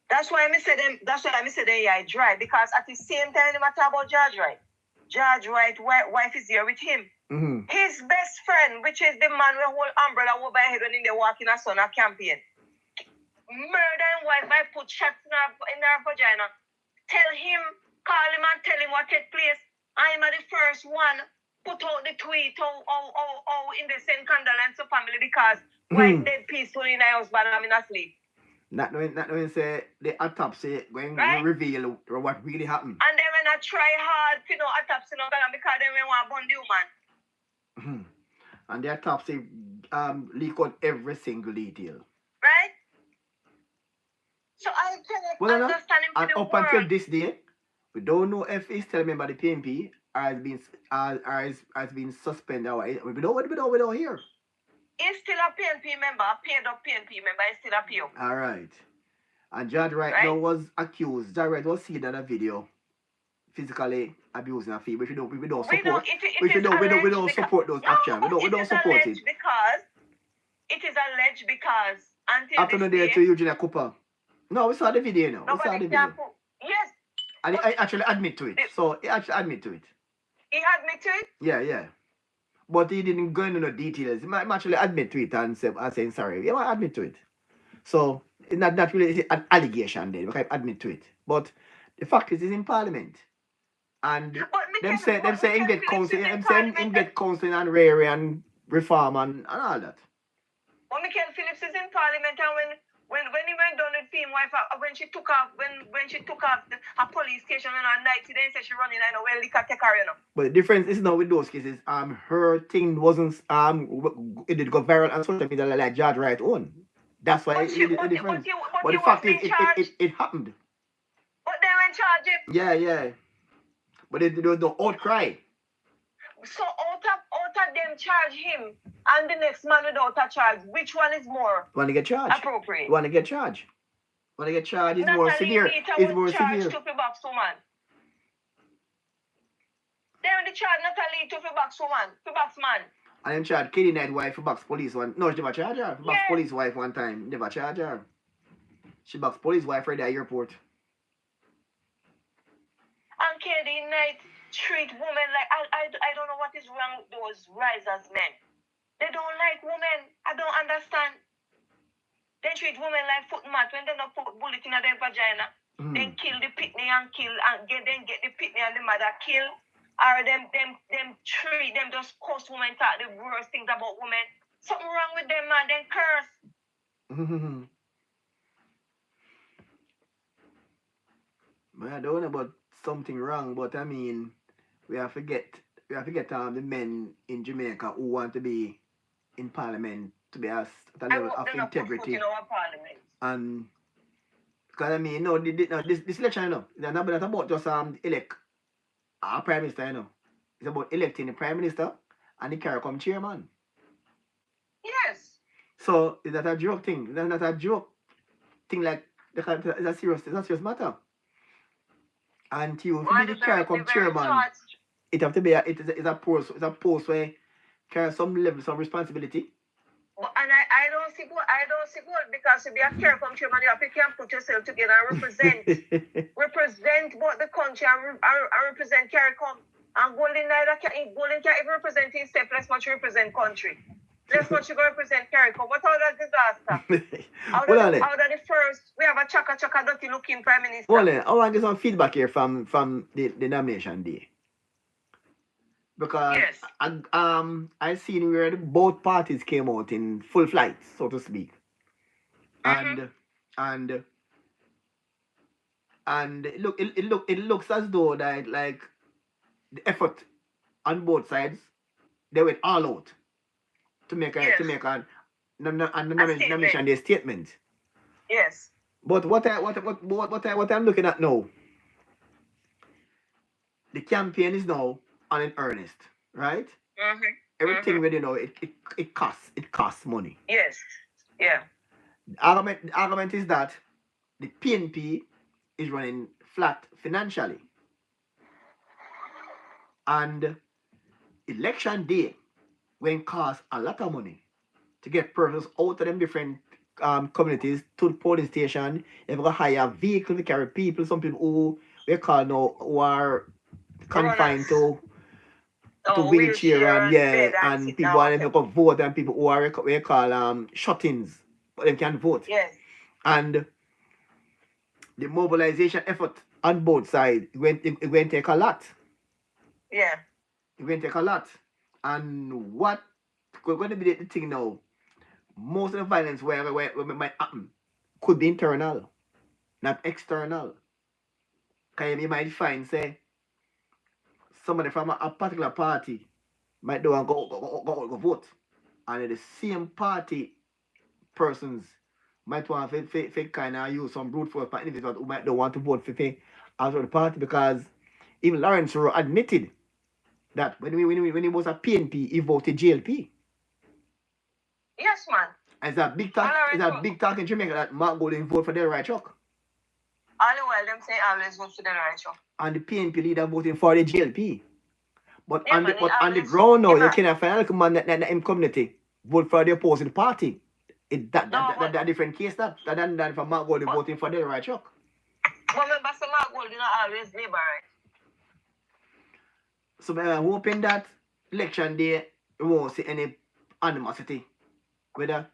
that's why I say them. That's why I say them. Yeah, dry because at the same time they matter about George Wright. George Wright, wife is here with him. Mm-hmm. His best friend, which is the man with whole umbrella over head when they walk in a son a campaign. Murder and wife by put shots in her vagina. Tell him, call him and tell him what take place. I'm the first one put out the tweet in the same condolence to family because wife dead peacefully in the house but I'm in a sleep. Not knowing say the autopsy going Right? to reveal what really happened. And then when I try hard to know autopsy no because they want to burn the woman. Mm-hmm. And the autopsy leak out every single detail. Right? So I cannot understand him and to the up world. until this day, we don't know if he's still a member of the PNP or has been suspended or we don't hear. He's still a PNP member, a paid up PNP member, he's still a PO. Alright. And George Wright now was accused. George Wright was seen in a video physically abusing a female, which we don't support. We don't support those actions. We don't support it. Because it is alleged because until after this the day day, to Eugenia Cooper. No, we saw the video now. We saw the video. Yes. And he actually admit to it. So he actually admit to it. He admit to it? Yeah. But he didn't go into the details. He might actually admit to it and saying sorry. He might admit to it. So it's not really an allegation then. We can admit to it. But the fact is, he's in Parliament. And them say him get counseling and rare and reform and all that. Well, Michael Phillips is in Parliament and when he went down with him wife when she took off a police station on a night, then said she running I know well liquor take her, you know. But the difference is now with those cases, her thing wasn't it did go viral on social media like George Wright own. That's why it did a difference. But the fact is it happened. But they went charge him. Yeah. But there was no outcry. So out of them charge him and the next man without a charge, which one is more want to get charged? Appropriate. Want to get charged is more severe. It's more severe. To box woman. Then the charge Natalie to box woman, to box man. And then charge Katie Knight wife for box police one. No, she never charge her. Box police wife one time. Never charge her. She box police wife right at the airport. And Katie Knight treat women like I don't know what is wrong with those risers men. They don't like women. I don't understand. They treat women like foot mat when they don't put bullet in their vagina. Then kill the pitney and then get the pitney and the mother kill. Or them treat them just curse women, talk the worst things about women. Something wrong with them, man. Then curse. Man, I don't know about something wrong, but I mean, we have to get the men in Jamaica who want to be in Parliament to be at a level of integrity. And because I mean, no, this election, you know, it's not about just elect a prime minister, you know. It's about electing the prime minister and the CARICOM chairman. Yes. So is that a joke thing? That's not a joke thing. Like it's a serious matter. And to be the CARICOM chairman, it have to be it's a post where carry some level of responsibility. And I don't see good because to be a CARICOM chairman, you have to put yourself together and represent both the country and represent CARICOM. And Golden can't even represent himself, less much represent country. Less much you go represent CARICOM. What all that disaster? Out of the first, we have a chaka dirty looking prime minister. Well, I want to get some feedback here from the nomination day. Because I seen where both parties came out in full flight, so to speak. And it looks as though that like the effort on both sides, they went all out to make a nomination day statement. Yes. But what I'm looking at now, the campaign is now on in earnest, right? Everything we do, it costs money. Yes. Yeah. The argument is that the PNP is running flat financially. And election day when cost a lot of money to get persons out of them different communities to the police station. You've got to hire a vehicle to carry people, some people who we call now who are confined Runners. to Oh, wheelchair wheelchair and and yeah, bed and and sit people down. are them who can vote and people who are we call shut-ins, but they can vote. Yes. And the mobilization effort on both sides it went take a lot. Yeah. It went take a lot. And what going to be the thing now? Most of the violence where might happen could be internal, not external. Because you might find, say, somebody from a particular party might do and go vote. And the same party persons might want to kind of use some brute force for individuals who might don't want to vote for out of the party because even Lawrence Rowe admitted that when he was a PNP, he voted JLP. Yes, man. It's a big talk in Jamaica that Mark Golden vote for the right truck. All the while them say always vote for the right truck. And the PNP leader voting for the JLP. But Yeah, on the ground now, you cannot find a man that in community vote for the opposing party. That different case that than for Mark Golden voting for the right truck. But remember, some Mark Golden are always labor, right? So I'm hoping that election day we won't see any animosity, whether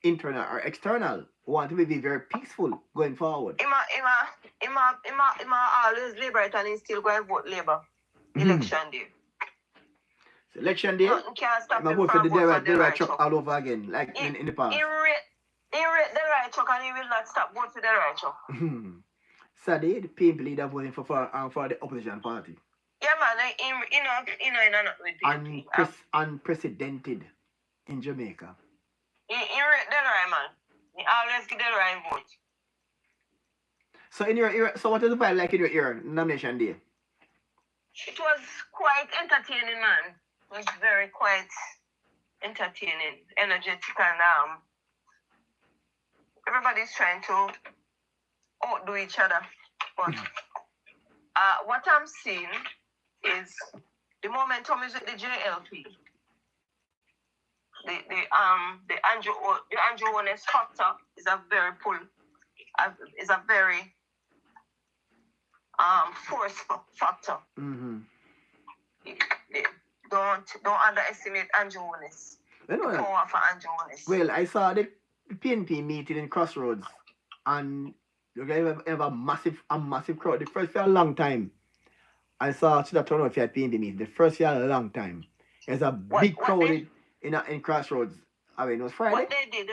internal or external. We want to be very peaceful going forward. Him always labor and he's still going to vote labor. Election day. So election day, Nothing can stop him vote for from the vote for the right truck all over again, like in the past. He rate the right truck and he will not stop vote for the right truck. Sadly, the PNP leader voting for the opposition party. Yeah, man, not with PNP. Unprecedented in Jamaica. He rate the right man. He always give the right vote. So in your era, so what is the vibe like in your era, nomination day? It was quite entertaining, man. It was very quite entertaining, energetic, and everybody's trying to outdo each other. But what I'm seeing is the momentum is with the JLP. The Andrew Ones factor is a very force factor. Mm-hmm. Don't underestimate Andrew Ones. Power for Andrew Ones. Well, I saw the PNP meeting in Crossroads, and you guys have a massive crowd. The first for a long time. I saw that turnout for a PNP meeting. The first year a long time. There's a big crowd in Crossroads. I mean, it was Friday. What they did?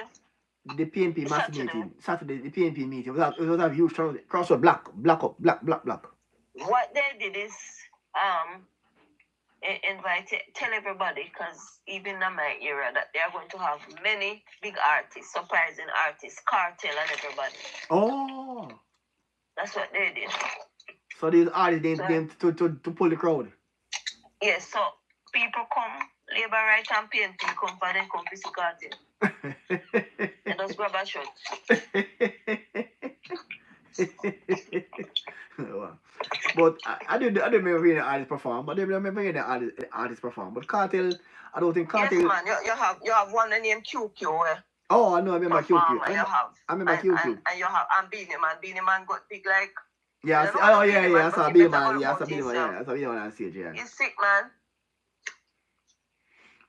The PNP massive meeting. Saturday, the PNP meeting. It was a huge crowd. Crossroads black. What they did is tell everybody, because even in my era, that they are going to have many big artists, surprising artists, Cartel and everybody. Oh. That's what they did. So these artists to pull the crowd. Yes, so people come, Labour Right and PNP come for them, come to see Cartel. And just grab a shot. But I don't remember hearing the artist perform. But I remember hearing the artist perform. But Cartel, I don't think Cartel. Yes, man, you have one named QQ. Oh, I know. I remember QQ. I remember QQ. And you have Beanie Man. Beanie Man got big like. Yeah. I saw Beanie Man. Yeah, I saw Beanie Man. Yeah, I saw Beanie Man on stage. Yeah. He's sick, man.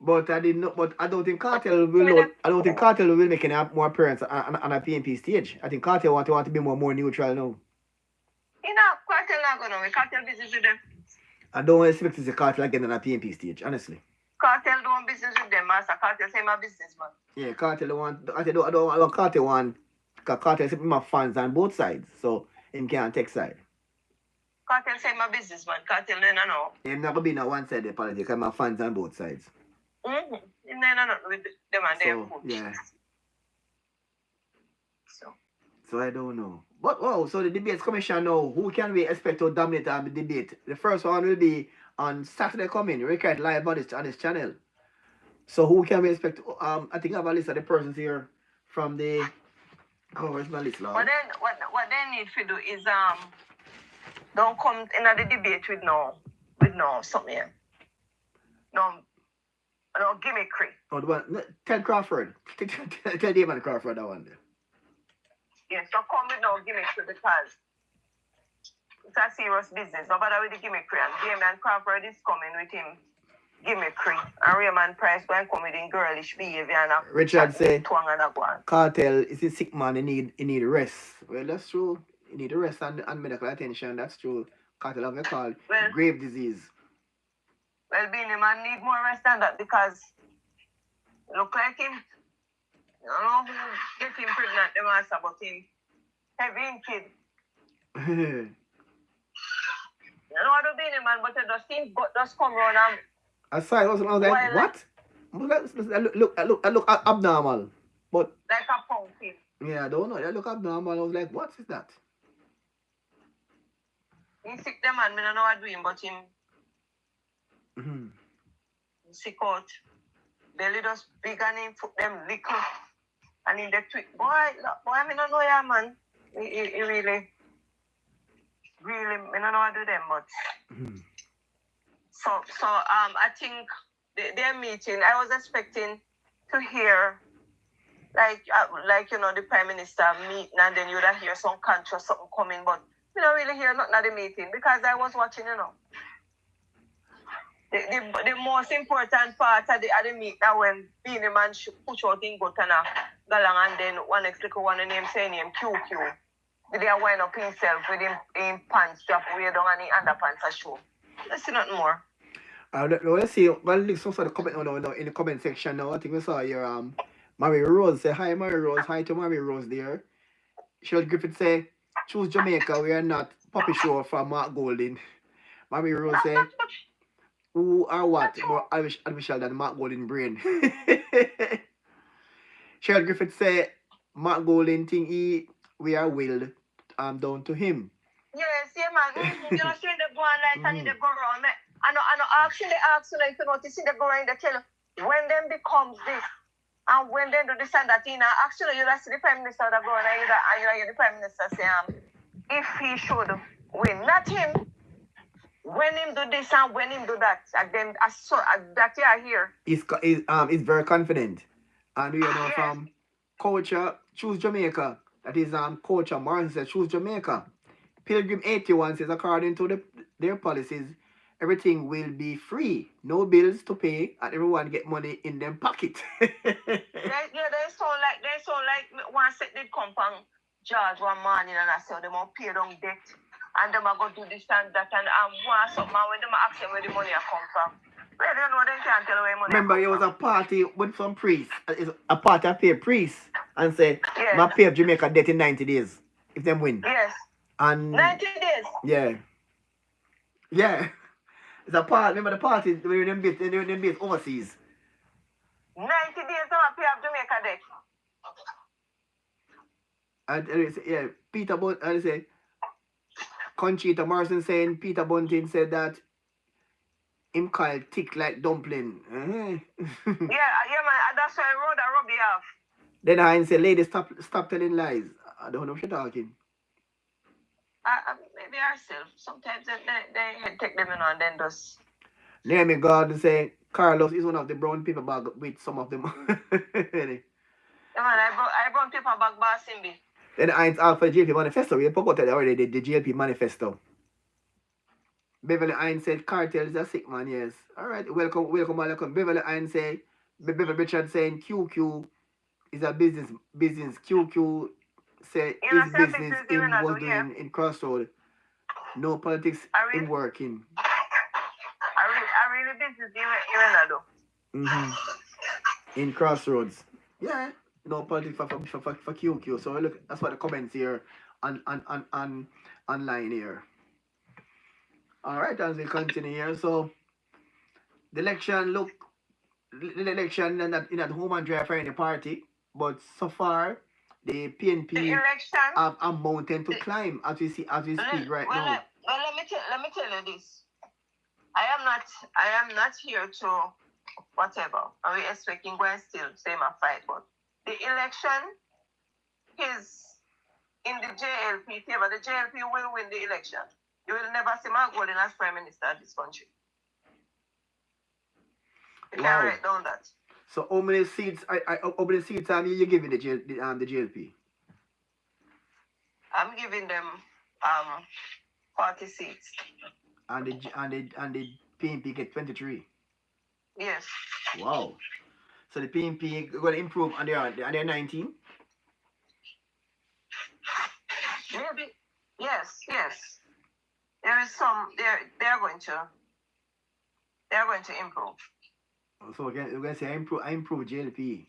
But I didn't know. But I don't think Cartel will. I don't think Cartel will make any more appearance on a PNP stage. I think Cartel want to be more neutral now. You know, Cartel not gonna make Cartel business with them. I don't expect to see Cartel again on a PNP stage, honestly. Cartel doing business with them, master. Cartel say my business, man. Yeah, Cartel want. I don't want Cartel want. Because Cartel say my fans on both sides, so him can't take side. Cartel say my business, man. Cartel no know. Him not gonna be no one side politics. Because my fans on both sides. Mm-hmm. Him no know with them and their food. Yeah. So I don't know. But so the debates commission now, who can we expect to dominate the debate? The first one will be on Saturday coming, record live on this channel. So who can we expect? I think I have a list of the persons here from the. Oh, where's my list, Lord? But then what they need to do is don't come in the debate with no something here. No No, gimmickry. Oh, the one, Ted Crawford. Tell Damon Crawford that one there. Yes, so come with no gimmickry because it's a serious business. No bother with the gimmickry. And Damon Crawford is coming with him gimmickry. And Raymond Price going to come with him girlish behavior and a Richard say, twang and a one. Cartel is a sick man, he need rest. Well, that's true. He need rest and medical attention. That's true. Cartel have a call grave disease. Well, Beanie Man need more rest than that because look like him. I don't know who get him pregnant, the master, but him heavy kid. You know what the Beanie Man, but it just seems but just come round and aside, I was like, what? I look abnormal. But like a pumpkin. Yeah, I don't know. That look abnormal. I was like, what is that? He sick the man, I don't know what doing, but him sick out. Belly just big and him foot them little. And in the tweet, boy, I don't know ya man. He really, I don't know how to do them, but so I think their meeting, I was expecting to hear like the Prime Minister meeting and then you'd hear some conscious something coming, but we don't really hear nothing at the meeting because I was watching, The most important part of the meet that when Beanie Man push out in Gotana, Galang and then one next little one name saying him QQ. Did they wind up himself with him pants strap way down and the underpants a show. Let's see nothing more. Let's see. Well, some sort of comment in the comment section now. I think we saw your Mary Rose say hi, Mary Rose. Hi to Mary Rose there. Cheryl Griffith say, choose Jamaica. We are not puppy show from Mark Golding. Mary Rose say, who are what more artificial than Mark Golding brain? Cheryl Griffith say, Mark Golding think we are willed down to him. Yes, yeah, man. You know, see the go on like and they go around. I know actually ask you like you know to see the go around they tell you when them becomes this and when they do this and that, actually you see the Prime Minister that go on and you hear the Prime Minister say if he should win, not him. When him do this and when him do that, again, that you are here. He's very confident, and we know from culture choose Jamaica. That is culture. Morrison says choose Jamaica. Pilgrim 81 says according to their policies, everything will be free, no bills to pay, and everyone get money in their pocket. they sound like one set did come from George one morning and I said them all pay down debt. And them are going to do this and that and want something when them ask them where the money come from. Well, they know they can't tell where money Remember, there was a party with some priests. A party I pay priests and say, I pay of Jamaica debt in 90 days if them win. Yes. And 90 days? Yeah. Yeah. It's a party. Remember the party when them based overseas. 90 days I pay of Jamaica debt. And Peter Bunt, and say, Conchita Morrison saying Peter Bunting said that him called thick like dumpling. Yeah, man, that's why I rub you off. Then I say, lady, stop telling lies. I don't know what you're talking. Maybe ourselves. Sometimes they take them in and then just. Naomi Gordon say Carlos is one of the brown paper bag with some of them. Yeah, man, I brown paper bag bar Simbi. Then I asked for the GLP manifesto. We forgot already the GLP manifesto. Beverly Hines said Cartel is a sick man, yes. Alright, welcome. Beverly Hines say Beverly Richard saying QQ is a business. QQ say his business in was doing in Crossroad. No politics in working. I really business in Crossroads. Yeah. No politics for QQ. So look, that's what the comments here on online here. All right, as we continue here, so the election in that home and dry for any party, but so far the PNP have a mountain to climb as we speak right now. Well, let me tell you this. I am not here to whatever. Are we expecting going still same a fight, but the election is in the JLP favor. The JLP will win the election. You will never see Mark Golding as Prime Minister of this country. You can Wow. write down that. So how many seats? How many seats you giving the GLP? I'm giving them 40 seats. And the PNP get 23. Yes. Wow. So the PNP going to improve and they're 19. Maybe. Yes. There is some. They're going to improve. So we're going to say I improve GLP.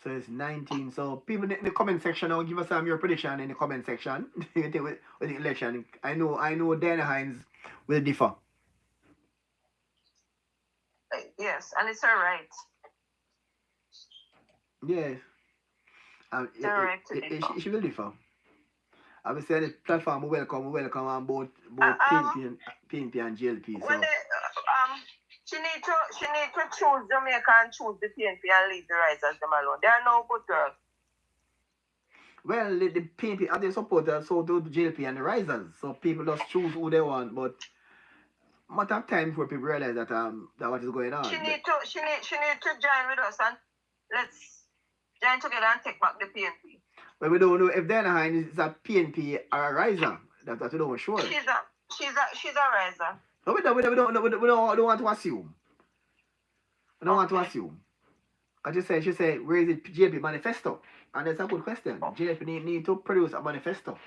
So it's 19. So people in the comment section now, give us your prediction in the comment section. with the election. I know Dana Hines will differ. Yes, and it's all right. Yes. She will differ. I will say the platform welcome on both PNP and GLP. So. When she need to choose Jamaica and choose the PNP and leave the risers them alone. They are no good girls. Well, the PNP are the supporters, so do the GLP and the risers. So people just choose who they want, but matter of time before people realize that what is going on. She need to join with us and let's join together and take back the PNP. But we don't know if Dana Hines is a PNP or a riser. That's what we don't know sure. She's a riser. No, we don't want to assume. We don't want to assume. Because she said, where is the JP manifesto? And that's a good question. JP need to produce a manifesto.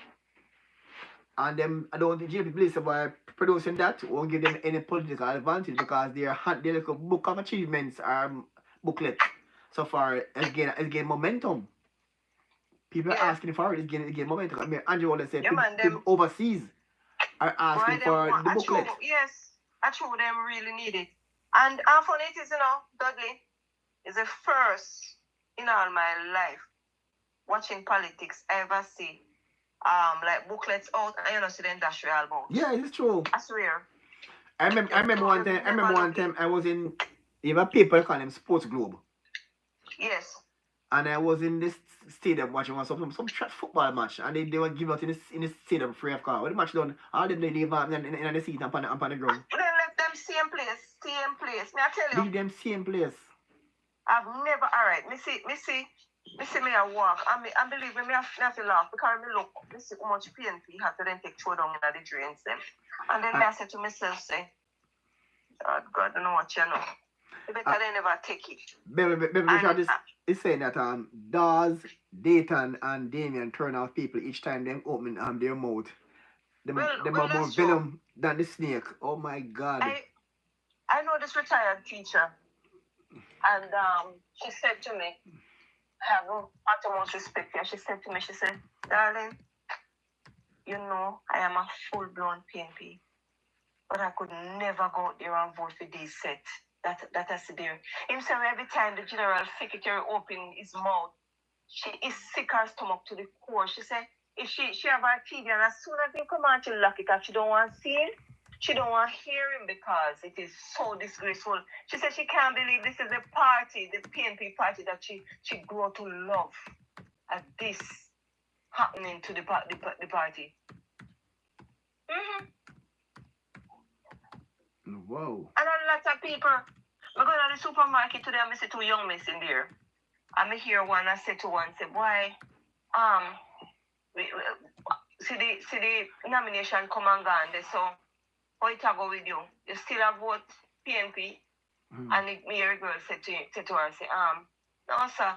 And them, I don't think JP believes by producing that won't give them any political advantage because their little book of achievements are booklet so far has gained momentum. People are asking for it, it's gain momentum. I mean, Andrew always said people overseas are asking for the booklet. Yes, actually them really need it. And funny it is, Dudley is the first in all my life watching politics I ever see like booklets out and see the industrial boat. Yeah, it's true. I swear. I remember one time I was in even people call them Sports Globe. Yes. And I was in this stadium watching some football match, and they were giving out in the stadium free of cost. When the match done, all them they leave in the seat and on the ground. They left them same place. May I tell you? Leave them same place. I've never. All right. Me see me a walk. I believe me have to laugh because me look. Me see how much PNP have to then take throw down in the drains them, and then I say to myself, say, God, I don't know what you know. You better they never take it. Baby, is saying that Dawes, Dayton, and Damien turn out people each time them open their mouth. Them are more venom than the snake. Oh my God. I know this retired teacher, and she said to me, I have utmost respect for her. She said to me, she said, darling, you know I am a full-blown PNP, but I could never go out there and vote for this set. That has to do. Himself every time the general secretary opened his mouth, she is sick her stomach to the core. She said if she have her TV and as soon as he come out, she lock it up. She don't want to see him. She don't want to hear him because it is so disgraceful. She said she can't believe this is the party, the PNP party that she grew to love. At this happening to the party. Mm-hmm. Whoa. And a lot of people, I go to the supermarket today and I see two young miss in there. And I hear one, I say to one, say, boy, see the nomination come and gone there, so how it go with you? You still have vote PNP? And me hear a girl say to her, say, no sir.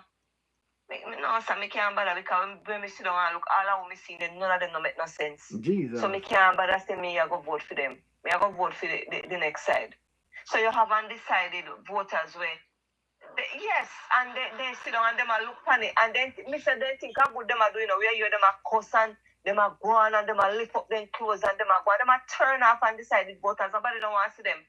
No sir, me can't bother because when me sit down and look, all of me see them, none of them don't make no sense. Jesus. So me can't bother say me I go vote for them. Me I go vote for the next side. So you have undecided voters where yes, and they sit down and them a look funny, and then me say they think how good them are doing, where you them a cuss and them a go on and them a lift up their clothes and them a go and them a turn off undecided voters. Nobody don't want to see them.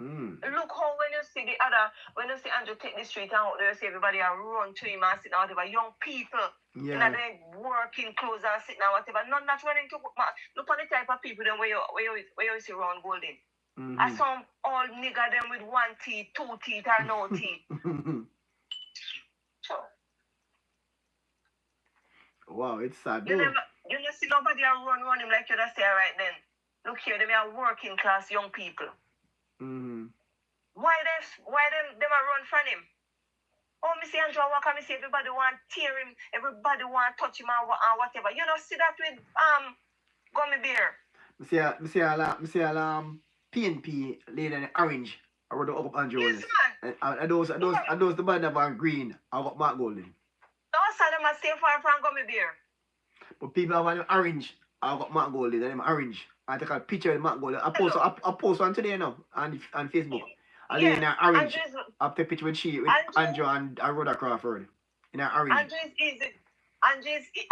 Look how when you see Andrew take the street and out there, you see everybody run to him and sit down, whatever, young people in their working clothes and sitting and whatever. Not running to look on the type of people then where you see around Golden. I saw all nigger them with one teeth, two teeth, or no teeth. Sure. Wow, it's sad. You never see nobody run him like you just say right then. Look here, them are working class young people. Why them a run from him? Oh, me see Andrew Walker, me see everybody want tear him, everybody want touch him and whatever. You know, see that with Gummy Bear. Me see all PNP lady in orange. I wrote up Andrew. Yes, man. And those the band that are green. I got Mark Golden. Those are them a stay far from Gummy Bear. But people have an orange. I got Mark Golden and them orange. I take a picture of Mark Golden. I post one today now on Facebook. I live in orange. I take a picture with Andrew and Rhoda Crawford. In orange. Andrew is easy.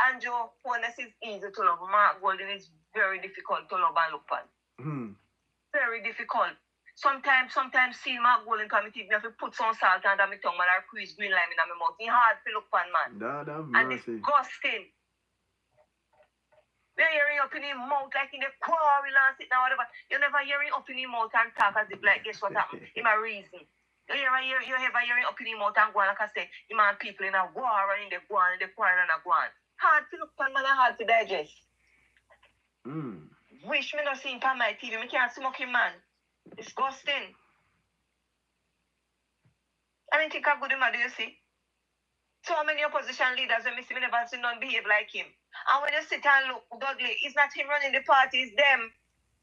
Andrew Honest is easy to love. Mark Golden is very difficult to love and look on. Very difficult. Sometimes see Mark Golden come to me have to put some salt under my tongue and I squeeze green lime in my mouth. It's hard to look on, man. And disgusting. We're hearing up in his mouth like in the quarrel and sit down, whatever. You never hearing up in his mouth and talk as if like, guess what happened? Him a reason. You ever hearing up in his mouth and go on like I say, him and people in a war and in the quarrel and a go on. Hard to look on, man, and hard to digest. Wish me not see him on my TV. Me can't smoke him, man. Disgusting. I mean, think how good him are, do you see? So many opposition leaders, when me see, me never see none behave like him. And when you sit and look, Dudley, it's not him running the party, it's them.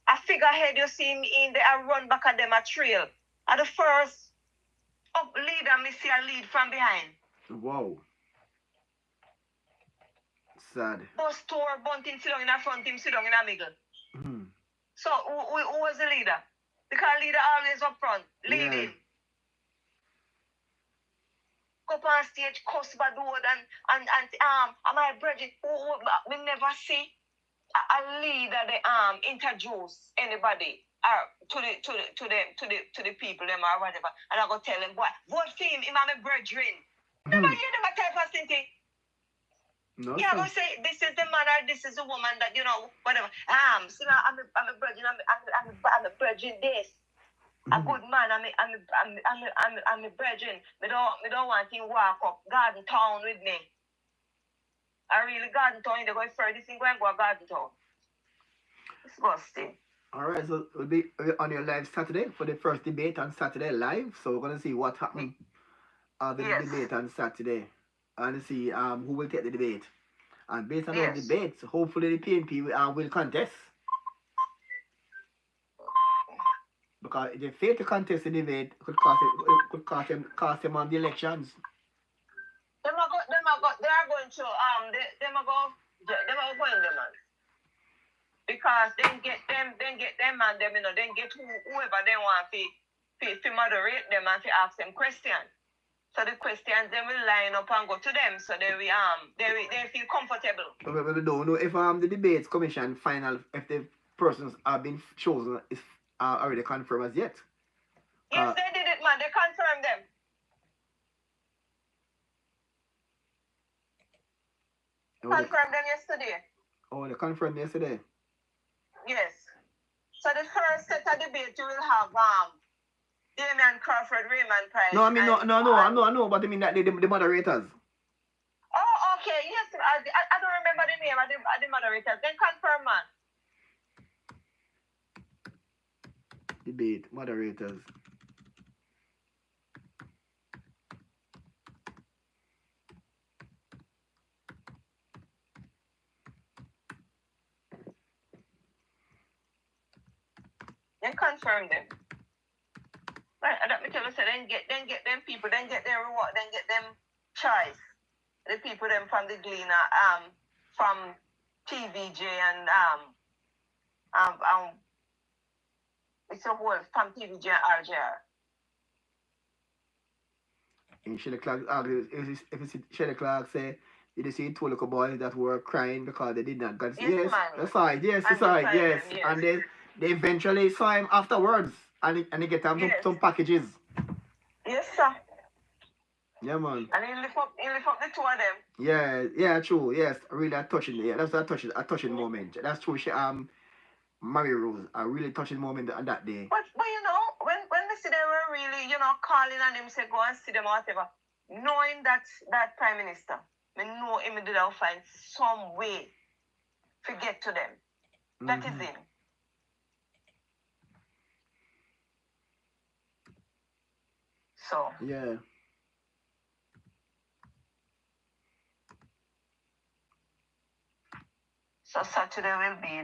A figurehead you see him in there and run back at them a trail. At the first up leader, me see a lead from behind. Wow. Sad. Bus tour, bunting sit down in the front, him sit down in the middle. So who was the leader? Because leader always up front, leading. Go up on stage, cuss bad word and my brethren, we never see a leader introduce anybody to the people them or whatever, and I go tell them, boy, vote for him, my brethren. Never hear them a type of thing. No, yeah, I go say this is the man or this is the woman that whatever. See, I'm a brethren, I'm a brethren this. A good man, I'm a brethren. Me don't want him walk up Garden Town with me. I really Garden Town, they go further, this thing go and go Garden Town. Disgusting. Alright, so we'll be on your live Saturday for the first debate on Saturday live. So we're gonna see what happened the debate on Saturday. And see who will take the debate. And based on the debates, hopefully the PNP will contest. Because if they fail to contest the debate, it could cost them on the elections. They are going to go in the man. Because then get them and them, then get whoever they want to moderate them and to ask them questions. So the questions they will line up and go to them, so they feel comfortable. But we don't know if the debates commission final, if the persons have been chosen is already confirmed as yet. Yes, they did it, man. They confirmed them. Confirmed them yesterday. Oh, they confirmed yesterday. Yes. So the first set of debate you will have Damian Crawford, Raymond Price. No, I mean no, but I mean that the moderators. Oh, okay. Yes, I don't remember the name of the moderators. Then confirm, man. Debate moderators. Then confirm them. Right, let me tell you, so then get them people, then get their reward, then get them choice. The people them from the Gleaner, from TVJ and it's a whole from TVJ and RJR. And Shelley Clark, if you see Shelley Clark say, did you see two little boys that were crying because they did not get yes, that's right, yes. And they eventually saw him afterwards and they get them some packages. Yes, sir. Yeah, man. And he lift up the two of them. Yeah, true. Yes, really a touching. Yeah, that's a touching moment. That's true. She Mary Rose, a really touching moment on that day. But when we see they were really, calling on him, say go and see them or whatever, knowing that Prime Minister, I know him did find some way to get to them. That is him. So Yeah. so Saturday will be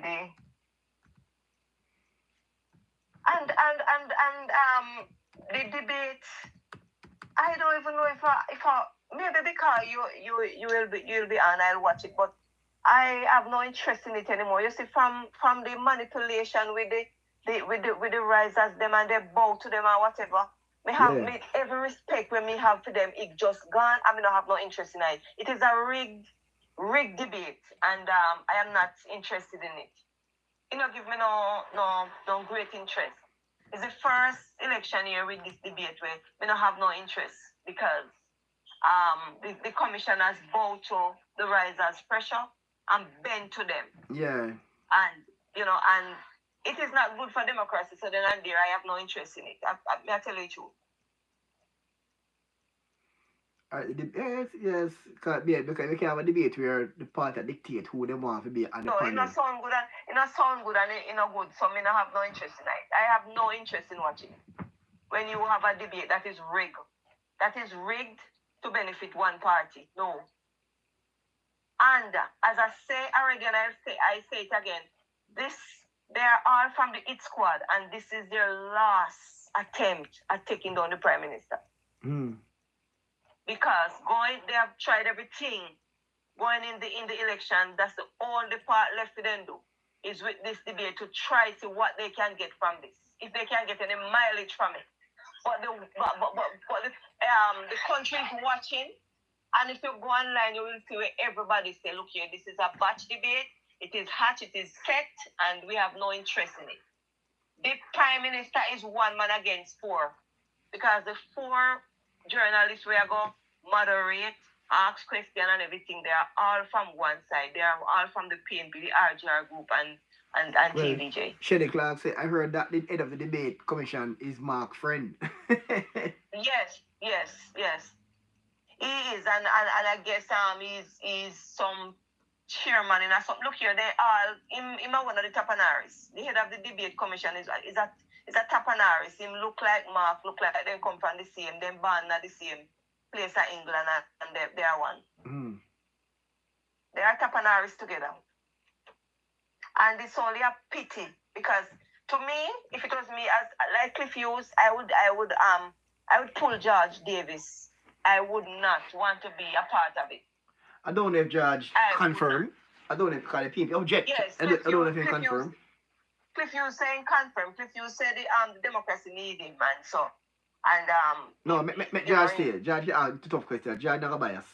the debate. I don't even know if I maybe because you'll be on, I'll watch it, but I have no interest in it anymore. You see, from the manipulation with the risers them and they bow to them or whatever. Me have Yeah. me every respect when me have for them, it just gone. I mean, I have no interest in it. It is a rigged debate, and I am not interested in it. It not give me no great interest. It's the first election year with this debate where we don't have no interest because the commissioners bow to the risers' pressure and bend to them. Yeah. And and it is not good for democracy. So then and there, I have no interest in it. I tell you the truth. Yes, because we can have a debate where the party dictate who they want to be on the So it panel. not sound good and it not sound good and it not good. So me not have no interest in it. I have no interest in watching it. When you have a debate that is rigged to benefit one party. No. And as I say already, and I say it again, they are all from the hit squad, and this is their last attempt at taking down the prime minister. Because they have tried everything going in the election. That's the only part left for them to do is with this debate to try to see what they can get from this, if they can get any mileage from it. But the country is watching. And if you go online, you will see where everybody say, look here, this is a batch debate. It is hot, it is set, and we have no interest in it. The prime minister is one man against four. Because the four journalists we are going to moderate, ask questions and everything, they are all from one side. They are all from the PNP, the RGR group, and TVJ. Shelley Clark said, I heard that the head of the debate commission is Mark Friend. Yes. He is, and I guess he's some chairman in a something. Look here, they all him one of the Tapanaris. The head of the debate commission is a Tapanaris. Him look like Mark, look like they come from the same, them born at the same place in England, and they are one. They are Tapanaris together. And it's only a pity because to me, if it was me as like Cliff Hughes, I would pull George Davis. I would not want to be a part of it. I don't know if George confirmed. I don't know if the people object. Yes, I don't know if he confirmed. Cliff Hughes saying confirm. Cliff Hughes said the democracy need him, man. So and no, make George say. George, tough question. George never bias.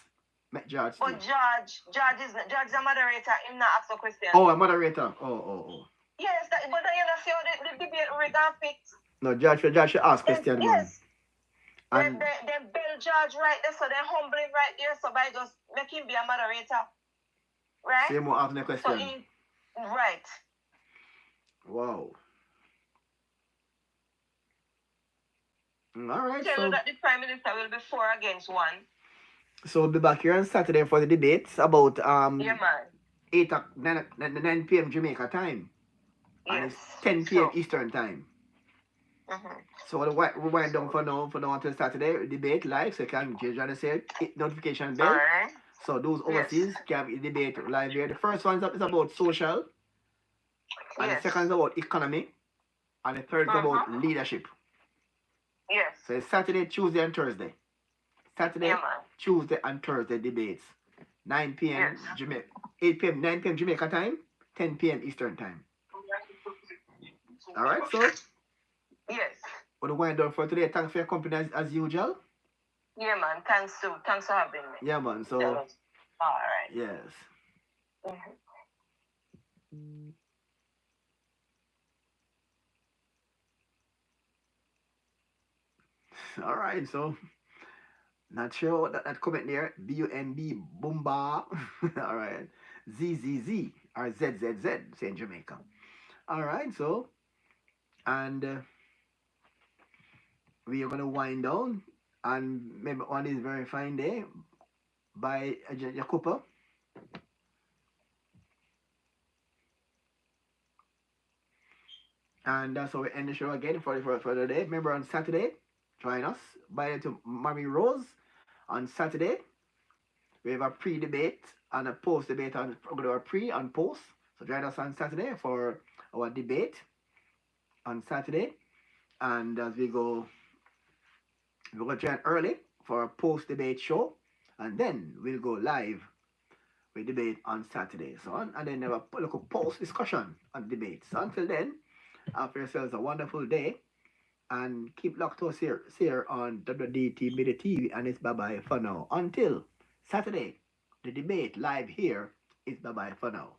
Make George say. But George is a moderator. Him not ask a question. Oh, a moderator. Oh. Yes, but then you know see how the debate rig and fix. No, George should ask question. Yes. And they bell George right there, so they humble him right there. So by just make him be a moderator, right? Same more asking a question. So right. Wow. All right. Tell you that the prime minister will be 4 against 1. So we'll be back here on Saturday for the debates about yeah, man. 9 p.m. Jamaica time. Yes. And it's 10 p.m. Eastern time. Mm-hmm. So we'll wind down for now until Saturday debate live. So you can just say hit notification bell. Right. So those overseas can have debate live here. The first one is about social. And the second is about economy. And the third is about leadership. Yes. So it's Saturday, Tuesday, and Thursday. Saturday, Tuesday, and Thursday debates. 9 p.m. Jamaica, 8 p.m. 9 p.m. Jamaica time, 10 p.m. Eastern time. All right, so. Yes. We'll wind down for today. Thanks for your company as usual. Yeah, man. Thanks for having me. Yeah, man. So. All right. Yes. All right, so. Not sure what that comment there. BUMB Boomba. All right. ZZZ or ZZZ, say in Jamaica. All right, so. And we are going to wind down. And maybe on this very fine day by Jacopa. And that's how we end the show again for the day. Remember on Saturday, Join us. By to Mommy Rose on Saturday. We have a pre-debate and a post-debate. We're going to do a pre and post. So join us on Saturday for our debate on Saturday. And as we go, we're going to join early for a post-debate show. And then we'll go live with debate on Saturday. So and then have a local post-discussion on debate. So until then, have yourselves a wonderful day. And keep locked to us here on WDT Media TV. And it's bye-bye for now. Until Saturday, the debate live here is bye-bye for now.